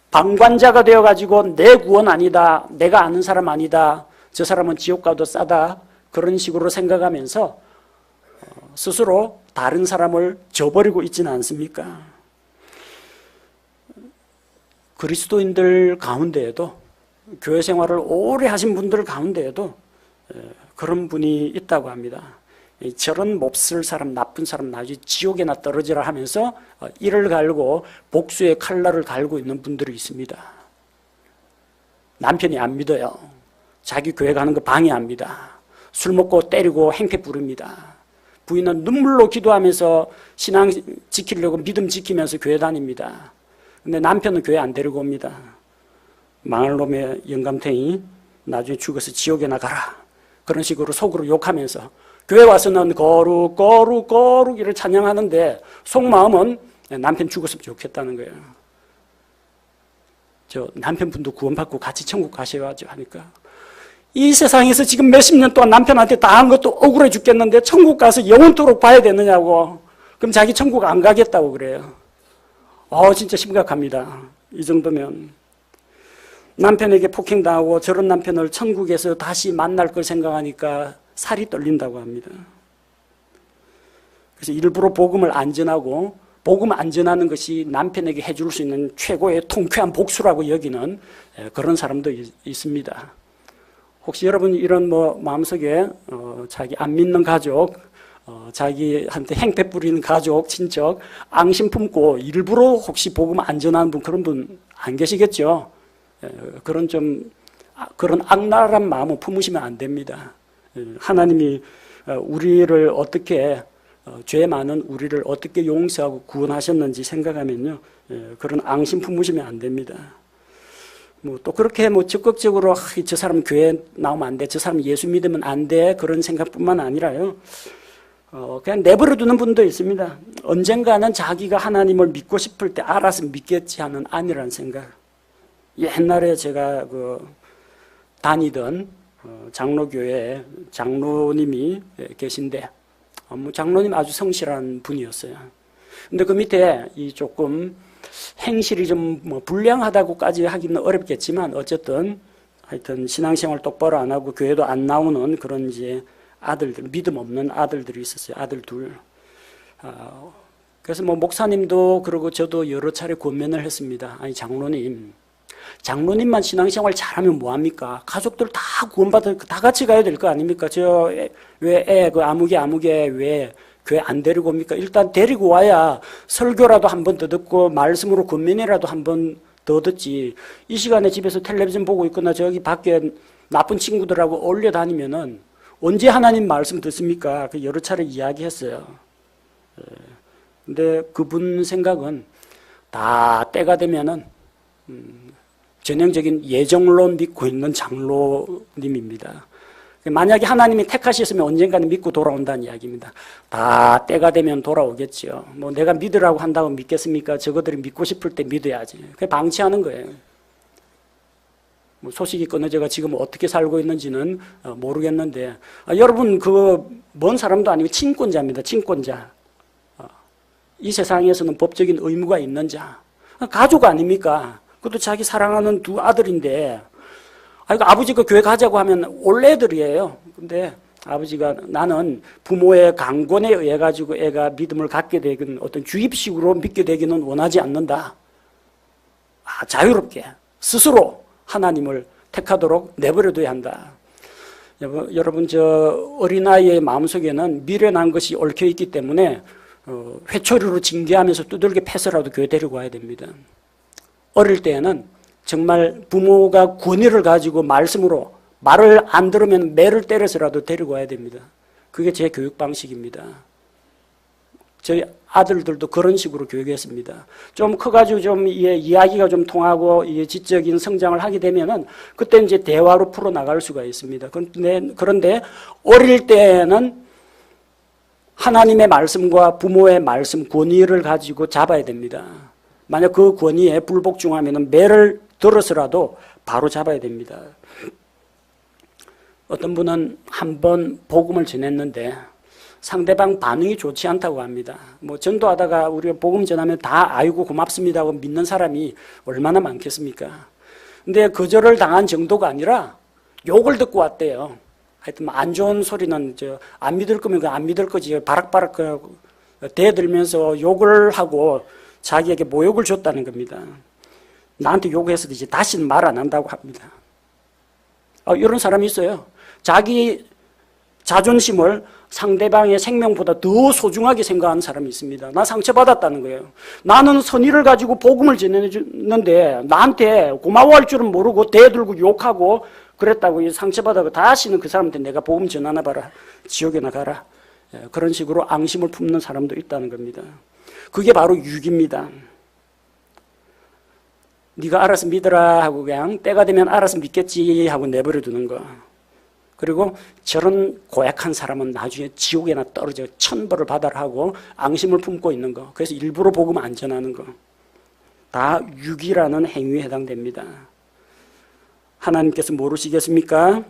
방관자가 되어가지고 내 구원 아니다, 내가 아는 사람 아니다, 저 사람은 지옥 가도 싸다, 그런 식으로 생각하면서 스스로 다른 사람을 저버리고 있지는 않습니까? 그리스도인들 가운데에도, 교회 생활을 오래 하신 분들 가운데에도 그런 분이 있다고 합니다. 저런 몹쓸 사람, 나쁜 사람 나중에 지옥에나 떨어지라 하면서 이를 갈고 복수의 칼날을 갈고 있는 분들이 있습니다. 남편이 안 믿어요. 자기 교회 가는 거 방해합니다. 술 먹고 때리고 행패 부릅니다. 부인은 눈물로 기도하면서 신앙 지키려고 믿음 지키면서 교회 다닙니다. 근데 남편은 교회 안 데리고 옵니다. 망할 놈의 영감탱이, 나중에 죽어서 지옥에나 가라. 그런 식으로 속으로 욕하면서 교회 와서는 거룩 거룩 거룩 이를 찬양하는데 속마음은 남편 죽었으면 좋겠다는 거예요. 저 남편분도 구원받고 같이 천국 가셔야죠 하니까 이 세상에서 지금 몇십 년 동안 남편한테 당한 것도 억울해 죽겠는데 천국 가서 영원토록 봐야 되느냐고. 그럼 자기 천국 안 가겠다고 그래요. 진짜 심각합니다. 이 정도면. 남편에게 폭행당하고 저런 남편을 천국에서 다시 만날 걸 생각하니까 살이 떨린다고 합니다. 그래서 일부러 복음을 안 전하고 복음 안 전하는 것이 남편에게 해줄 수 있는 최고의 통쾌한 복수라고 여기는 그런 사람도 있습니다. 혹시 여러분 이런 마음속에 자기 안 믿는 가족, 자기한테 행패 뿌리는 가족, 친척 앙심 품고 일부러 혹시 복음 안 전하는 분, 그런 분 안 계시겠죠? 그런 악랄한 마음을 품으시면 안 됩니다. 하나님이 우리를 어떻게, 죄 많은 우리를 어떻게 용서하고 구원하셨는지 생각하면요, 그런 앙심 품으시면 안 됩니다. 뭐 또 그렇게 뭐 적극적으로 저 사람 교회 나오면 안 돼, 저 사람 예수 믿으면 안 돼, 그런 생각뿐만 아니라요. 그냥 내버려 두는 분도 있습니다. 언젠가는 자기가 하나님을 믿고 싶을 때 알아서 믿겠지 하는 안이라는 생각. 옛날에 제가 다니던 장로교회에 장로님이 계신데, 장로님 아주 성실한 분이었어요. 근데 그 밑에 이 조금 행실이 좀 뭐 불량하다고까지 하기는 어렵겠지만, 어쨌든 하여튼 신앙생활 똑바로 안 하고 교회도 안 나오는 그런 이제 아들들, 믿음 없는 아들들이 있었어요. 아들 둘. 그래서 뭐 목사님도 그러고 저도 여러 차례 권면을 했습니다. 아니 장로님만 신앙생활 잘하면 뭐합니까? 가족들 다 구원받을, 다 같이 가야 될 거 아닙니까? 아무개 왜 교회 안 데리고 옵니까? 일단 데리고 와야 설교라도 한 번 더 듣고 말씀으로 권면이라도 한 번 더 듣지. 이 시간에 집에서 텔레비전 보고 있거나 저기 밖에 나쁜 친구들하고 어울려 다니면은 언제 하나님 말씀 듣습니까? 여러 차례 이야기했어요. 근데 그분 생각은 다 때가 되면은 전형적인 예정론 믿고 있는 장로님입니다. 만약에 하나님이 택하셨으면 언젠가는 믿고 돌아온다는 이야기입니다. 다 때가 되면 돌아오겠죠. 뭐 내가 믿으라고 한다고 믿겠습니까? 저거들이 믿고 싶을 때 믿어야지. 그게 방치하는 거예요. 뭐 소식이 끊어져가 지금 어떻게 살고 있는지는 모르겠는데, 여러분 먼 사람도 아니고 친권자입니다. 친권자. 이 세상에서는 법적인 의무가 있는 자. 가족 아닙니까? 그것도 자기 사랑하는 두 아들인데, 아버지가 교회 가자고 하면 올 애들이에요. 근데 아버지가 나는 부모의 강권에 의해 가지고 애가 믿음을 갖게 되긴 어떤 주입식으로 믿게 되기는 원하지 않는다. 자유롭게 스스로 하나님을 택하도록 내버려둬야 한다. 여러분 저 어린아이의 마음속에는 미련한 것이 얽혀있기 때문에 회초리로 징계하면서 두들겨 패서라도 교회 데리고 와야 됩니다. 어릴 때에는 정말 부모가 권위를 가지고 말씀으로 말을 안 들으면 매를 때려서라도 데리고 와야 됩니다. 그게 제 교육 방식입니다. 저희 아들들도 그런 식으로 교육했습니다. 좀 커가지고 좀 이야기가 좀 통하고 지적인 성장을 하게 되면은 그때 이제 대화로 풀어나갈 수가 있습니다. 그런데 어릴 때는 하나님의 말씀과 부모의 말씀 권위를 가지고 잡아야 됩니다. 만약 그 권위에 불복종하면은 매를 들어서라도 바로 잡아야 됩니다. 어떤 분은 한 번 복음을 전했는데 상대방 반응이 좋지 않다고 합니다. 뭐 전도하다가 우리가 복음 전하면 다 아이고 고맙습니다 하고 믿는 사람이 얼마나 많겠습니까? 근데 거절을 당한 정도가 아니라 욕을 듣고 왔대요. 하여튼 안 좋은 소리는 안 믿을 거면 안 믿을 거지 바락바락 대들면서 욕을 하고 자기에게 모욕을 줬다는 겁니다. 나한테 욕했어도 이제 다시는 말 안 한다고 합니다. 이런 사람이 있어요. 자기 자존심을 상대방의 생명보다 더 소중하게 생각하는 사람이 있습니다. 나 상처받았다는 거예요. 나는 선의를 가지고 복음을 전해주는데 나한테 고마워할 줄은 모르고 대들고 욕하고 그랬다고 상처받아서 다시는 그 사람한테 내가 복음 전하나 봐라. 지옥에 나가라. 그런 식으로 앙심을 품는 사람도 있다는 겁니다. 그게 바로 유기입니다. 네가 알아서 믿어라 하고 그냥 때가 되면 알아서 믿겠지 하고 내버려 두는 거. 그리고 저런 고약한 사람은 나중에 지옥에나 떨어져 천벌을 받아라 하고 앙심을 품고 있는 거. 그래서 일부러 복음 안 전하는 거. 다 유기라는 행위에 해당됩니다. 하나님께서 모르시겠습니까?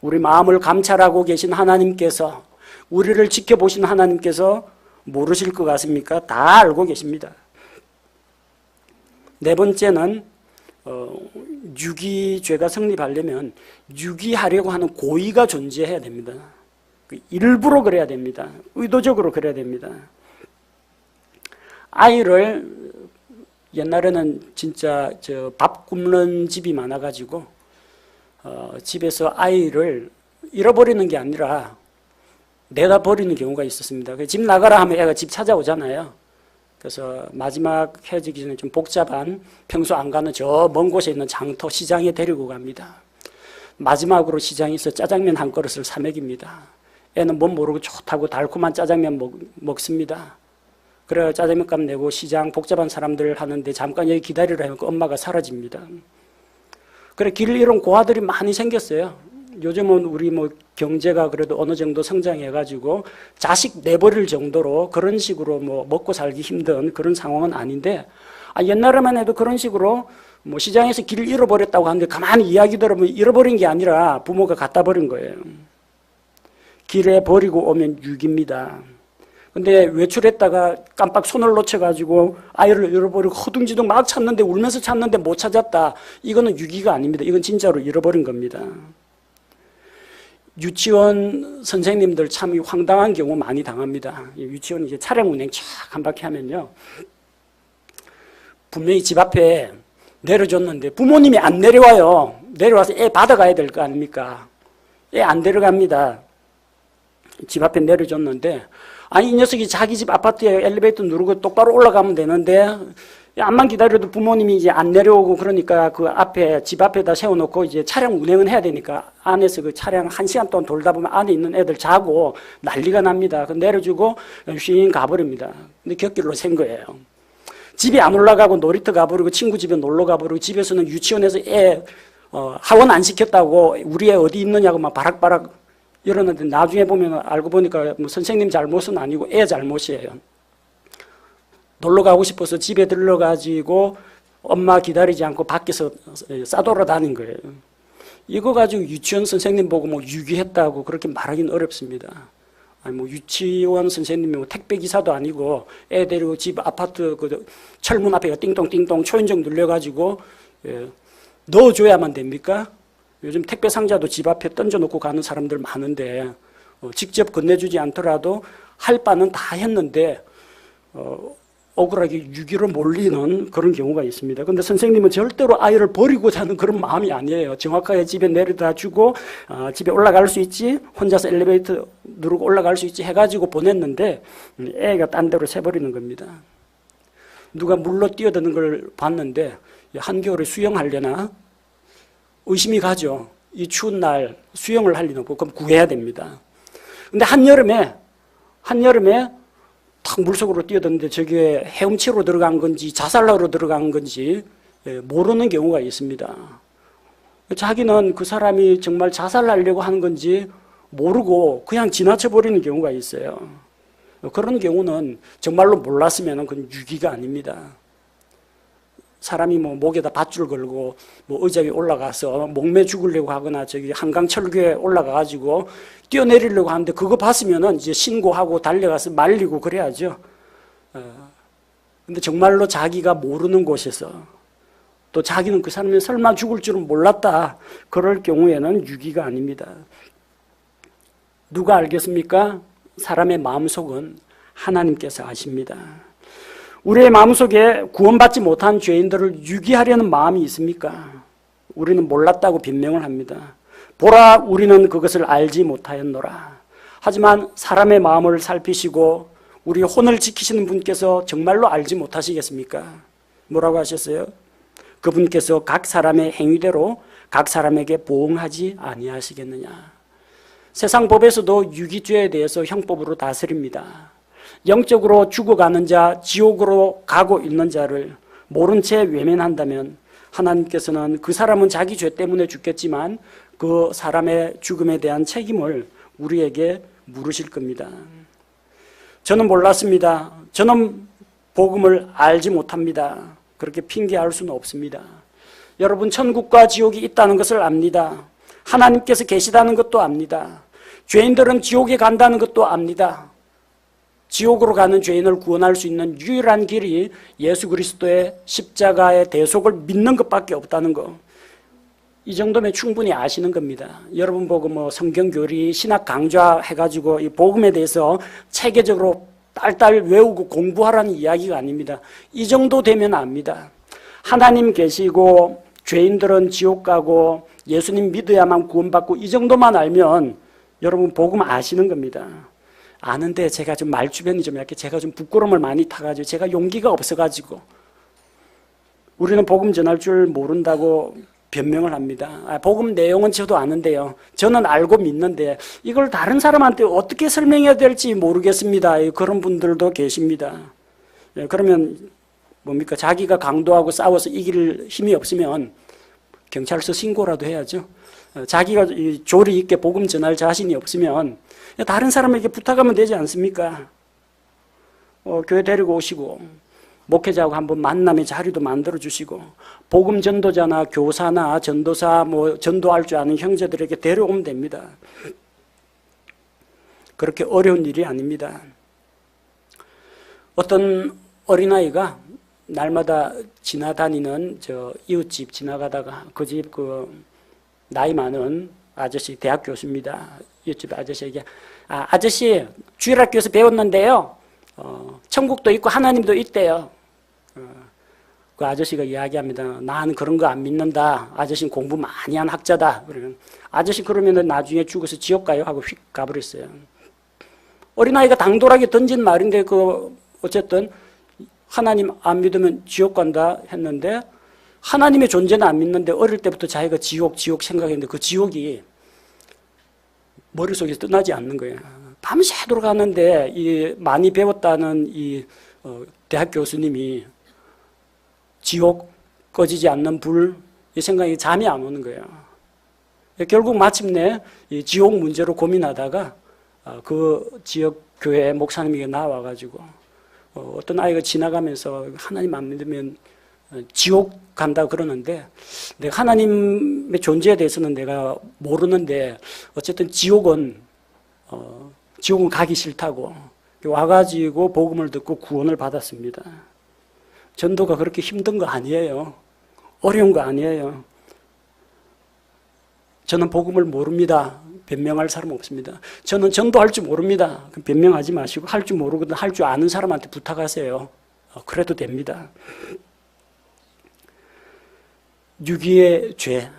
우리 마음을 감찰하고 계신 하나님께서, 우리를 지켜보신 하나님께서 모르실 것 같습니까? 다 알고 계십니다. 네 번째는 유기죄가 성립하려면 유기하려고 하는 고의가 존재해야 됩니다. 일부러 그래야 됩니다. 의도적으로 그래야 됩니다. 아이를 옛날에는 진짜 밥 굶는 집이 많아가지고 집에서 아이를 잃어버리는 게 아니라 내다 버리는 경우가 있었습니다. 집 나가라 하면 애가 집 찾아오잖아요. 그래서 마지막 헤어지기 전에 좀 복잡한 평소 안 가는 저 먼 곳에 있는 장터 시장에 데리고 갑니다. 마지막으로 시장에서 짜장면 한 그릇을 사 먹입니다. 애는 뭔 모르고 좋다고 달콤한 짜장면 먹습니다. 그래 짜장면값 내고 시장 복잡한 사람들 하는데 잠깐 여기 기다리라 하면 엄마가 사라집니다. 그래 길 잃은 고아들이 많이 생겼어요. 요즘은 우리 뭐 경제가 그래도 어느 정도 성장해가지고 자식 내버릴 정도로 그런 식으로 뭐 먹고 살기 힘든 그런 상황은 아닌데, 옛날에만 해도 그런 식으로 뭐 시장에서 길 잃어버렸다고 하는데 가만히 이야기 들으면 잃어버린 게 아니라 부모가 갖다 버린 거예요. 길에 버리고 오면 유기입니다. 근데 외출했다가 깜빡 손을 놓쳐가지고 아이를 잃어버리고 허둥지둥 막 찾는데, 울면서 찾는데 못 찾았다. 이거는 유기가 아닙니다. 이건 진짜로 잃어버린 겁니다. 유치원 선생님들 참 황당한 경우 많이 당합니다. 유치원 이제 차량 운행 쫙 한 바퀴 하면요, 분명히 집 앞에 내려줬는데 부모님이 안 내려와요. 내려와서 애 받아가야 될 거 아닙니까? 애 안 데려갑니다. 집 앞에 내려줬는데, 이 녀석이 자기 집 아파트에 엘리베이터 누르고 똑바로 올라가면 되는데, 암만 기다려도 부모님이 이제 안 내려오고, 그러니까 그 앞에, 집 앞에다 세워놓고 이제 차량 운행은 해야 되니까 안에서 그 차량 1시간 동안 돌다 보면 안에 있는 애들 자고 난리가 납니다. 그 내려주고 쉬잉 가버립니다. 근데 곁길로 샌 거예요. 집에 안 올라가고 놀이터 가버리고 친구 집에 놀러 가버리고, 집에서는 유치원에서 애 하원 안 시켰다고 우리 애 어디 있느냐고 막 바락바락 이러는데, 나중에 보면 알고 보니까 뭐 선생님 잘못은 아니고 애 잘못이에요. 놀러 가고 싶어서 집에 들러가지고 엄마 기다리지 않고 밖에서 싸돌아다닌 거예요. 이거 가지고 유치원 선생님 보고 뭐 유기했다고 그렇게 말하기는 어렵습니다. 뭐 유치원 선생님이 뭐 택배기사도 아니고 애 데리고 집 아파트 그 철문 앞에 띵동띵동 초인종 눌려가지고 넣어줘야만 됩니까? 요즘 택배 상자도 집 앞에 던져놓고 가는 사람들 많은데, 직접 건네주지 않더라도 할 바는 다 했는데 억울하게 유기로 몰리는 그런 경우가 있습니다. 그런데 선생님은 절대로 아이를 버리고자 하는 그런 마음이 아니에요. 정확하게 집에 내려다 주고 집에 올라갈 수 있지, 혼자서 엘리베이터 누르고 올라갈 수 있지 해가지고 보냈는데 애가 딴 데로 새버리는 겁니다. 누가 물로 뛰어드는 걸 봤는데 한겨울에 수영하려나 의심이 가죠. 이 추운 날 수영을 할 리는 없고, 그럼 구해야 됩니다. 근데 한여름에 탁 물속으로 뛰어드는데 저게 헤엄치로 들어간 건지 자살하러 들어간 건지 모르는 경우가 있습니다. 자기는 그 사람이 정말 자살하려고 하는 건지 모르고 그냥 지나쳐버리는 경우가 있어요. 그런 경우는 정말로 몰랐으면 그건 유기가 아닙니다. 사람이 뭐 목에다 밧줄 걸고 뭐 의자 위에 올라가서 목매 죽으려고 하거나 저기 한강 철교에 올라가가지고 뛰어내리려고 하는데, 그거 봤으면은 이제 신고하고 달려가서 말리고 그래야죠. 근데 정말로 자기가 모르는 곳에서, 또 자기는 그 사람이 설마 죽을 줄은 몰랐다, 그럴 경우에는 유기가 아닙니다. 누가 알겠습니까? 사람의 마음속은 하나님께서 아십니다. 우리의 마음속에 구원받지 못한 죄인들을 유기하려는 마음이 있습니까? 우리는 몰랐다고 변명을 합니다. 보라, 우리는 그것을 알지 못하였노라. 하지만 사람의 마음을 살피시고 우리 혼을 지키시는 분께서 정말로 알지 못하시겠습니까? 뭐라고 하셨어요? 그분께서 각 사람의 행위대로 각 사람에게 보응하지 아니하시겠느냐. 세상 법에서도 유기죄에 대해서 형법으로 다스립니다. 영적으로 죽어가는 자, 지옥으로 가고 있는 자를 모른 채 외면한다면 하나님께서는 그 사람은 자기 죄 때문에 죽겠지만 그 사람의 죽음에 대한 책임을 우리에게 물으실 겁니다. 저는 몰랐습니다. 저는 복음을 알지 못합니다. 그렇게 핑계할 수는 없습니다. 여러분, 천국과 지옥이 있다는 것을 압니다. 하나님께서 계시다는 것도 압니다. 죄인들은 지옥에 간다는 것도 압니다. 지옥으로 가는 죄인을 구원할 수 있는 유일한 길이 예수 그리스도의 십자가의 대속을 믿는 것밖에 없다는 거, 이 정도면 충분히 아시는 겁니다. 여러분 보고 뭐 성경교리, 신학 강좌 해가지고 이 복음에 대해서 체계적으로 딸딸 외우고 공부하라는 이야기가 아닙니다. 이 정도 되면 압니다. 하나님 계시고 죄인들은 지옥 가고 예수님 믿어야만 구원받고, 이 정도만 알면 여러분 복음 아시는 겁니다. 아는데 제가 좀 말주변이 좀 이렇게 제가 좀 부끄러움을 많이 타가지고 제가 용기가 없어가지고 우리는 복음 전할 줄 모른다고 변명을 합니다. 복음 내용은 저도 아는데요, 저는 알고 믿는데 이걸 다른 사람한테 어떻게 설명해야 될지 모르겠습니다. 그런 분들도 계십니다. 그러면 뭡니까? 자기가 강도하고 싸워서 이길 힘이 없으면 경찰서 신고라도 해야죠. 자기가 조리 있게 복음 전할 자신이 없으면 다른 사람에게 부탁하면 되지 않습니까? 교회 데리고 오시고 목회자하고 한번 만남의 자리도 만들어 주시고 복음 전도자나 교사나 전도사 전도할 줄 아는 형제들에게 데려오면 됩니다. 그렇게 어려운 일이 아닙니다. 어떤 어린아이가 날마다 지나다니는 이웃집 지나가다가 그 집 나이 많은 아저씨 대학 교수입니다. 이웃집 아저씨에게 아저씨 주일학교에서 배웠는데요. 천국도 있고 하나님도 있대요. 그 아저씨가 이야기합니다. 나는 그런 거 안 믿는다. 아저씨는 공부 많이 한 학자다. 그러면 아저씨 그러면 나중에 죽어서 지옥 가요 하고 휙 가버렸어요. 어린아이가 당돌하게 던진 말인데 어쨌든 하나님 안 믿으면 지옥 간다 했는데 하나님의 존재는 안 믿는데 어릴 때부터 자기가 지옥 생각했는데 그 지옥이 머릿속에서 떠나지 않는 거예요. 밤새도록 하는데 이 많이 배웠다는 이 대학 교수님이 지옥 꺼지지 않는 불 이 생각이 잠이 안 오는 거예요. 결국 마침내 이 지옥 문제로 고민하다가 그 지역 교회 목사님에게 나와가지고 어떤 아이가 지나가면서 하나님 안 믿으면 지옥 간다 그러는데 내가 하나님의 존재에 대해서는 내가 모르는데 어쨌든 지옥은 가기 싫다고 와가지고 복음을 듣고 구원을 받았습니다. 전도가 그렇게 힘든 거 아니에요. 어려운 거 아니에요. 저는 복음을 모릅니다. 변명할 사람 없습니다. 저는 전도할 줄 모릅니다. 변명하지 마시고 할 줄 모르거든 할 줄 아는 사람한테 부탁하세요. 그래도 됩니다. 유기의 죄,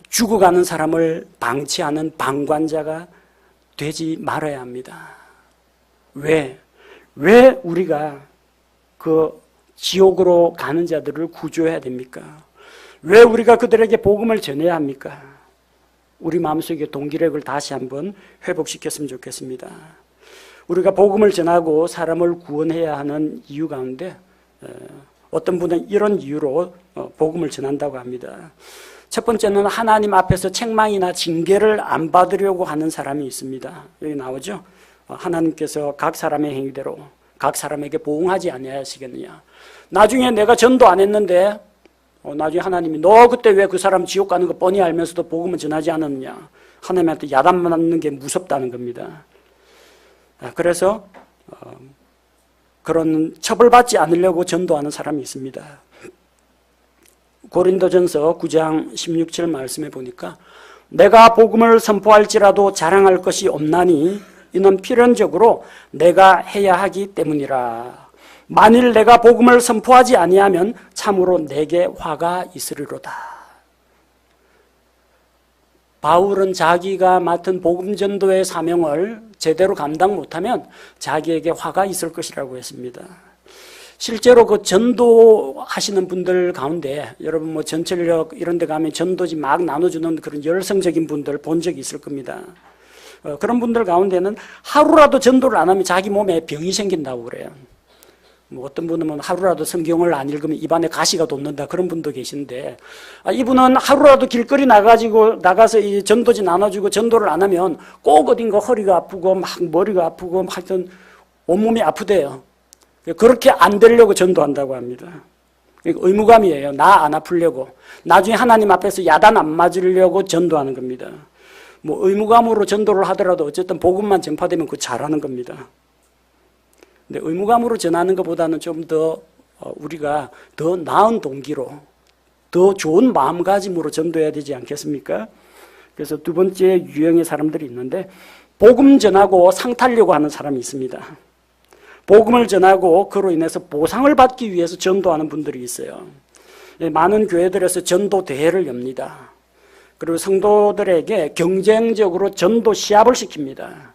죽어가는 사람을 방치하는 방관자가 되지 말아야 합니다. 왜 우리가 그 지옥으로 가는 자들을 구조해야 됩니까? 왜 우리가 그들에게 복음을 전해야 합니까? 우리 마음속의 동기력을 다시 한번 회복시켰으면 좋겠습니다. 우리가 복음을 전하고 사람을 구원해야 하는 이유 가운데 어떤 분은 이런 이유로 복음을 전한다고 합니다. 첫 번째는 하나님 앞에서 책망이나 징계를 안 받으려고 하는 사람이 있습니다. 여기 나오죠? 하나님께서 각 사람의 행위대로 각 사람에게 보응하지 아니하시겠느냐. 나중에 내가 전도 안 했는데 나중에 하나님이 너 그때 왜 그 사람 지옥 가는 거 뻔히 알면서도 복음을 전하지 않았느냐. 하나님한테 야단 맞는 게 무섭다는 겁니다. 그래서 그런 처벌받지 않으려고 전도하는 사람이 있습니다. 고린도전서 9장 16절 말씀에 보니까 내가 복음을 선포할지라도 자랑할 것이 없나니 이는 필연적으로 내가 해야 하기 때문이라. 만일 내가 복음을 선포하지 아니하면 참으로 내게 화가 있으리로다. 바울은 자기가 맡은 복음 전도의 사명을 제대로 감당 못하면 자기에게 화가 있을 것이라고 했습니다. 실제로 그 전도하시는 분들 가운데 여러분 전철역 이런 데 가면 전도지 막 나눠주는 그런 열성적인 분들 본 적이 있을 겁니다. 그런 분들 가운데는 하루라도 전도를 안 하면 자기 몸에 병이 생긴다고 그래요. 어떤 분은 하루라도 성경을 안 읽으면 입안에 가시가 돋는다 그런 분도 계신데 이분은 하루라도 길거리 나가서 이 전도지 나눠주고 전도를 안 하면 꼭 어딘가 허리가 아프고 막 머리가 아프고 하여튼 온몸이 아프대요. 그렇게 안 되려고 전도한다고 합니다. 의무감이에요. 나 안 아프려고. 나중에 하나님 앞에서 야단 안 맞으려고 전도하는 겁니다. 의무감으로 전도를 하더라도 어쨌든 복음만 전파되면 그거 잘하는 겁니다. 근데 의무감으로 전하는 것보다는 좀 더 우리가 더 나은 동기로 더 좋은 마음가짐으로 전도해야 되지 않겠습니까? 그래서 두 번째 유형의 사람들이 있는데 복음 전하고 상 타려고 하는 사람이 있습니다. 복음을 전하고 그로 인해서 보상을 받기 위해서 전도하는 분들이 있어요. 많은 교회들에서 전도 대회를 엽니다. 그리고 성도들에게 경쟁적으로 전도 시합을 시킵니다.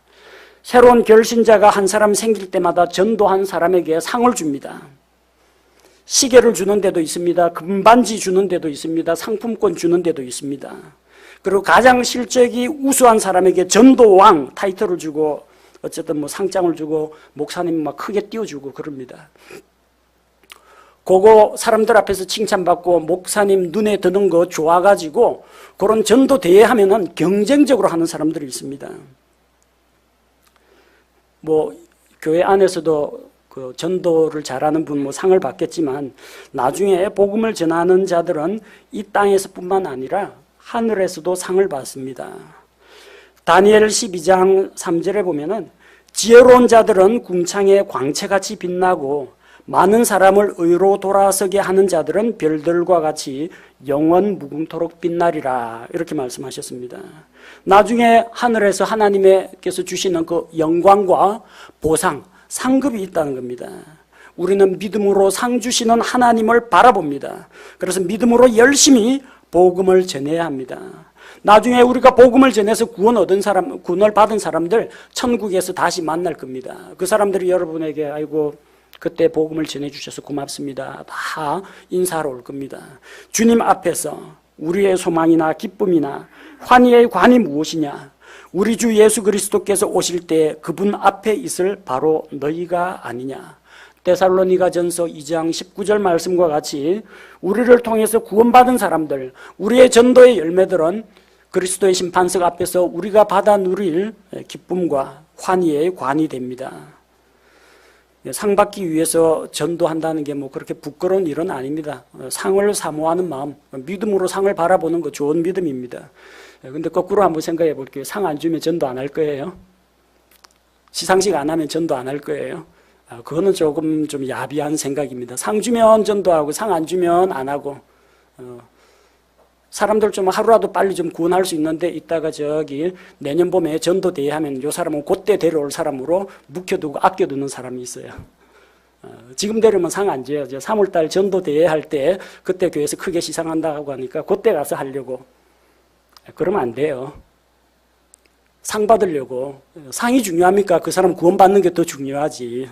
새로운 결신자가 한 사람 생길 때마다 전도한 사람에게 상을 줍니다. 시계를 주는 데도 있습니다. 금반지 주는 데도 있습니다. 상품권 주는 데도 있습니다. 그리고 가장 실적이 우수한 사람에게 전도왕 타이틀을 주고 어쨌든 상장을 주고 목사님 막 크게 띄워주고 그럽니다. 그거 사람들 앞에서 칭찬받고 목사님 눈에 드는 거 좋아가지고 그런 전도 대회 하면은 경쟁적으로 하는 사람들이 있습니다. 뭐 교회 안에서도 그 전도를 잘하는 분 뭐 상을 받겠지만 나중에 복음을 전하는 자들은 이 땅에서뿐만 아니라 하늘에서도 상을 받습니다. 다니엘 12장 3절에 보면은 지혜로운 자들은 궁창의 광채같이 빛나고 많은 사람을 의로 돌아서게 하는 자들은 별들과 같이 영원 무궁토록 빛나리라 이렇게 말씀하셨습니다. 나중에 하늘에서 하나님께서 주시는 그 영광과 보상, 상급이 있다는 겁니다. 우리는 믿음으로 상 주시는 하나님을 바라봅니다. 그래서 믿음으로 열심히 복음을 전해야 합니다. 나중에 우리가 복음을 전해서 구원을 받은 사람들 천국에서 다시 만날 겁니다. 그 사람들이 여러분에게 아이고 그때 복음을 전해주셔서 고맙습니다. 다 인사하러 올 겁니다. 주님 앞에서 우리의 소망이나 기쁨이나 환희의 관이 무엇이냐? 우리 주 예수 그리스도께서 오실 때 그분 앞에 있을 바로 너희가 아니냐? 데살로니가전서 2장 19절 말씀과 같이 우리를 통해서 구원받은 사람들, 우리의 전도의 열매들은 그리스도의 심판석 앞에서 우리가 받아 누릴 기쁨과 환희의 관이 됩니다. 상 받기 위해서 전도한다는 게 뭐 그렇게 부끄러운 일은 아닙니다. 상을 사모하는 마음, 믿음으로 상을 바라보는 거 좋은 믿음입니다. 근데 거꾸로 한번 생각해 볼게요. 상 안 주면 전도 안 할 거예요? 시상식 안 하면 전도 안 할 거예요? 그거는 조금 좀 야비한 생각입니다. 상 주면 전도하고 상 안 주면 안 하고 사람들 좀 하루라도 빨리 좀 구원할 수 있는데 이따가 저기 내년 봄에 전도 대회 하면 이 사람은 그때 데려올 사람으로 묵혀두고 아껴두는 사람이 있어요. 지금 데려오면 상 안 줘야죠. 3월달 전도 대회 할 때 그때 교회에서 크게 시상한다고 하니까 그때 가서 하려고. 그러면 안 돼요. 상 받으려고. 상이 중요합니까? 그 사람 구원받는 게 더 중요하지.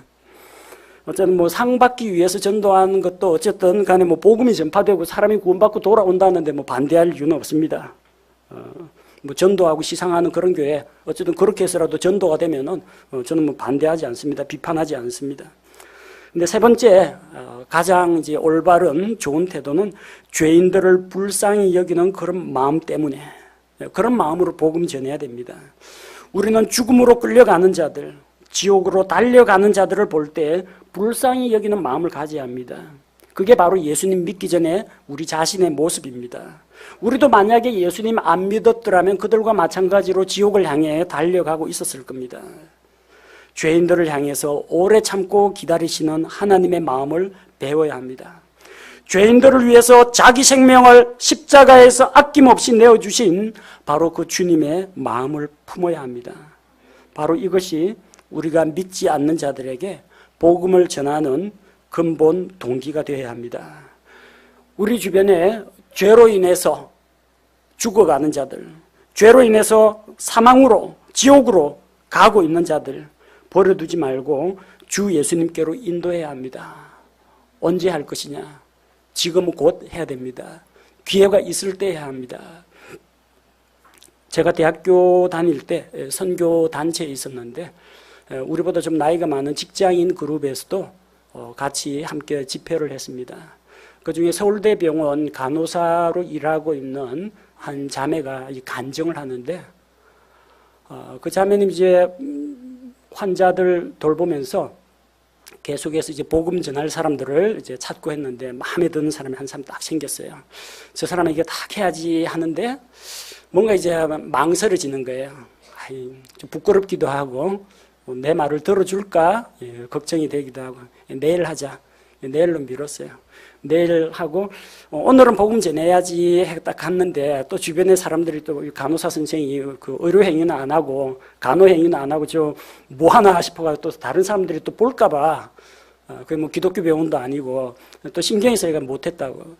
어쨌든 뭐 상 받기 위해서 전도하는 것도 어쨌든 간에 뭐 복음이 전파되고 사람이 구원받고 돌아온다는데 뭐 반대할 이유는 없습니다. 뭐 전도하고 시상하는 그런 교회 어쨌든 그렇게 해서라도 전도가 되면은 저는 뭐 반대하지 않습니다. 비판하지 않습니다. 근데 세 번째 가장 이제 올바른 좋은 태도는 죄인들을 불쌍히 여기는 그런 마음 때문에 그런 마음으로 복음 전해야 됩니다. 우리는 죽음으로 끌려가는 자들, 지옥으로 달려가는 자들을 볼 때 불쌍히 여기는 마음을 가져야 합니다. 그게 바로 예수님 믿기 전에 우리 자신의 모습입니다. 우리도 만약에 예수님 안 믿었더라면 그들과 마찬가지로 지옥을 향해 달려가고 있었을 겁니다. 죄인들을 향해서 오래 참고 기다리시는 하나님의 마음을 배워야 합니다. 죄인들을 위해서 자기 생명을 십자가에서 아낌없이 내어주신 바로 그 주님의 마음을 품어야 합니다. 바로 이것이 우리가 믿지 않는 자들에게 복음을 전하는 근본 동기가 되어야 합니다. 우리 주변에 죄로 인해서 죽어가는 자들, 죄로 인해서 사망으로, 지옥으로 가고 있는 자들 버려두지 말고 주 예수님께로 인도해야 합니다. 언제 할 것이냐? 지금 곧 해야 됩니다. 기회가 있을 때 해야 합니다. 제가 대학교 다닐 때 선교 단체에 있었는데 우리보다 좀 나이가 많은 직장인 그룹에서도 같이 함께 집회를 했습니다. 그중에 서울대병원 간호사로 일하고 있는 한 자매가 간증을 하는데 그 자매님 이제 환자들 돌보면서 계속해서 이제 복음 전할 사람들을 이제 찾고 했는데 마음에 드는 사람이 한 사람 딱 생겼어요. 저 사람에게 딱 해야지 하는데 뭔가 이제 망설여지는 거예요. 좀 부끄럽기도 하고 내 말을 들어줄까 걱정이 되기도 하고 내일 하자. 내일로 미뤘어요. 내일 하고 오늘은 복음 전해야지 딱 갔는데 또 주변의 사람들이 또 간호사 선생이 그 의료 행위는 안 하고 간호 행위는 안 하고 저 뭐 하나 싶어가지고 또 다른 사람들이 또 볼까봐 그 뭐 기독교 병원도 아니고 또 신경이 쓰이가 못했다고.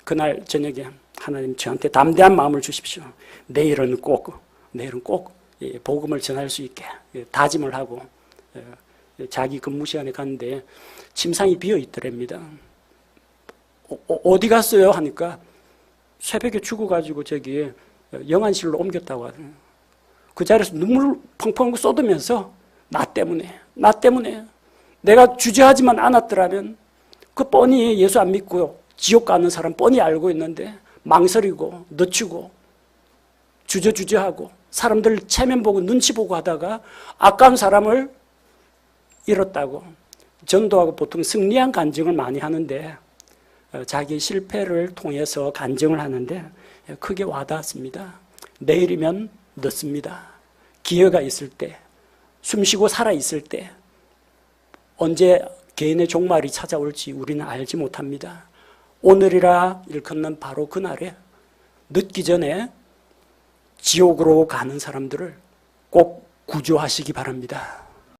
그날 저녁에 하나님 저한테 담대한 마음을 주십시오. 내일은 꼭 복음을 전할 수 있게 다짐을 하고 자기 근무 시간에 갔는데 침상이 비어 있더랍니다. 어디 갔어요? 하니까 새벽에 죽어가지고 저기 영안실로 옮겼다고 하더라고요. 그 자리에서 눈물 펑펑 쏟으면서 나 때문에 내가 주저하지만 않았더라면 그 뻔히 예수 안 믿고요. 지옥 가는 사람 뻔히 알고 있는데 망설이고 늦추고 주저하고 사람들 체면 보고 눈치 보고 하다가 아까운 사람을 잃었다고 전도하고 보통 승리한 간증을 많이 하는데 자기 실패를 통해서 간증을 하는데 크게 와닿았습니다. 내일이면 늦습니다. 기회가 있을 때, 숨쉬고 살아있을 때 언제 개인의 종말이 찾아올지 우리는 알지 못합니다. 오늘이라 일컫는 바로 그날에 늦기 전에 지옥으로 가는 사람들을 꼭 구조하시기 바랍니다.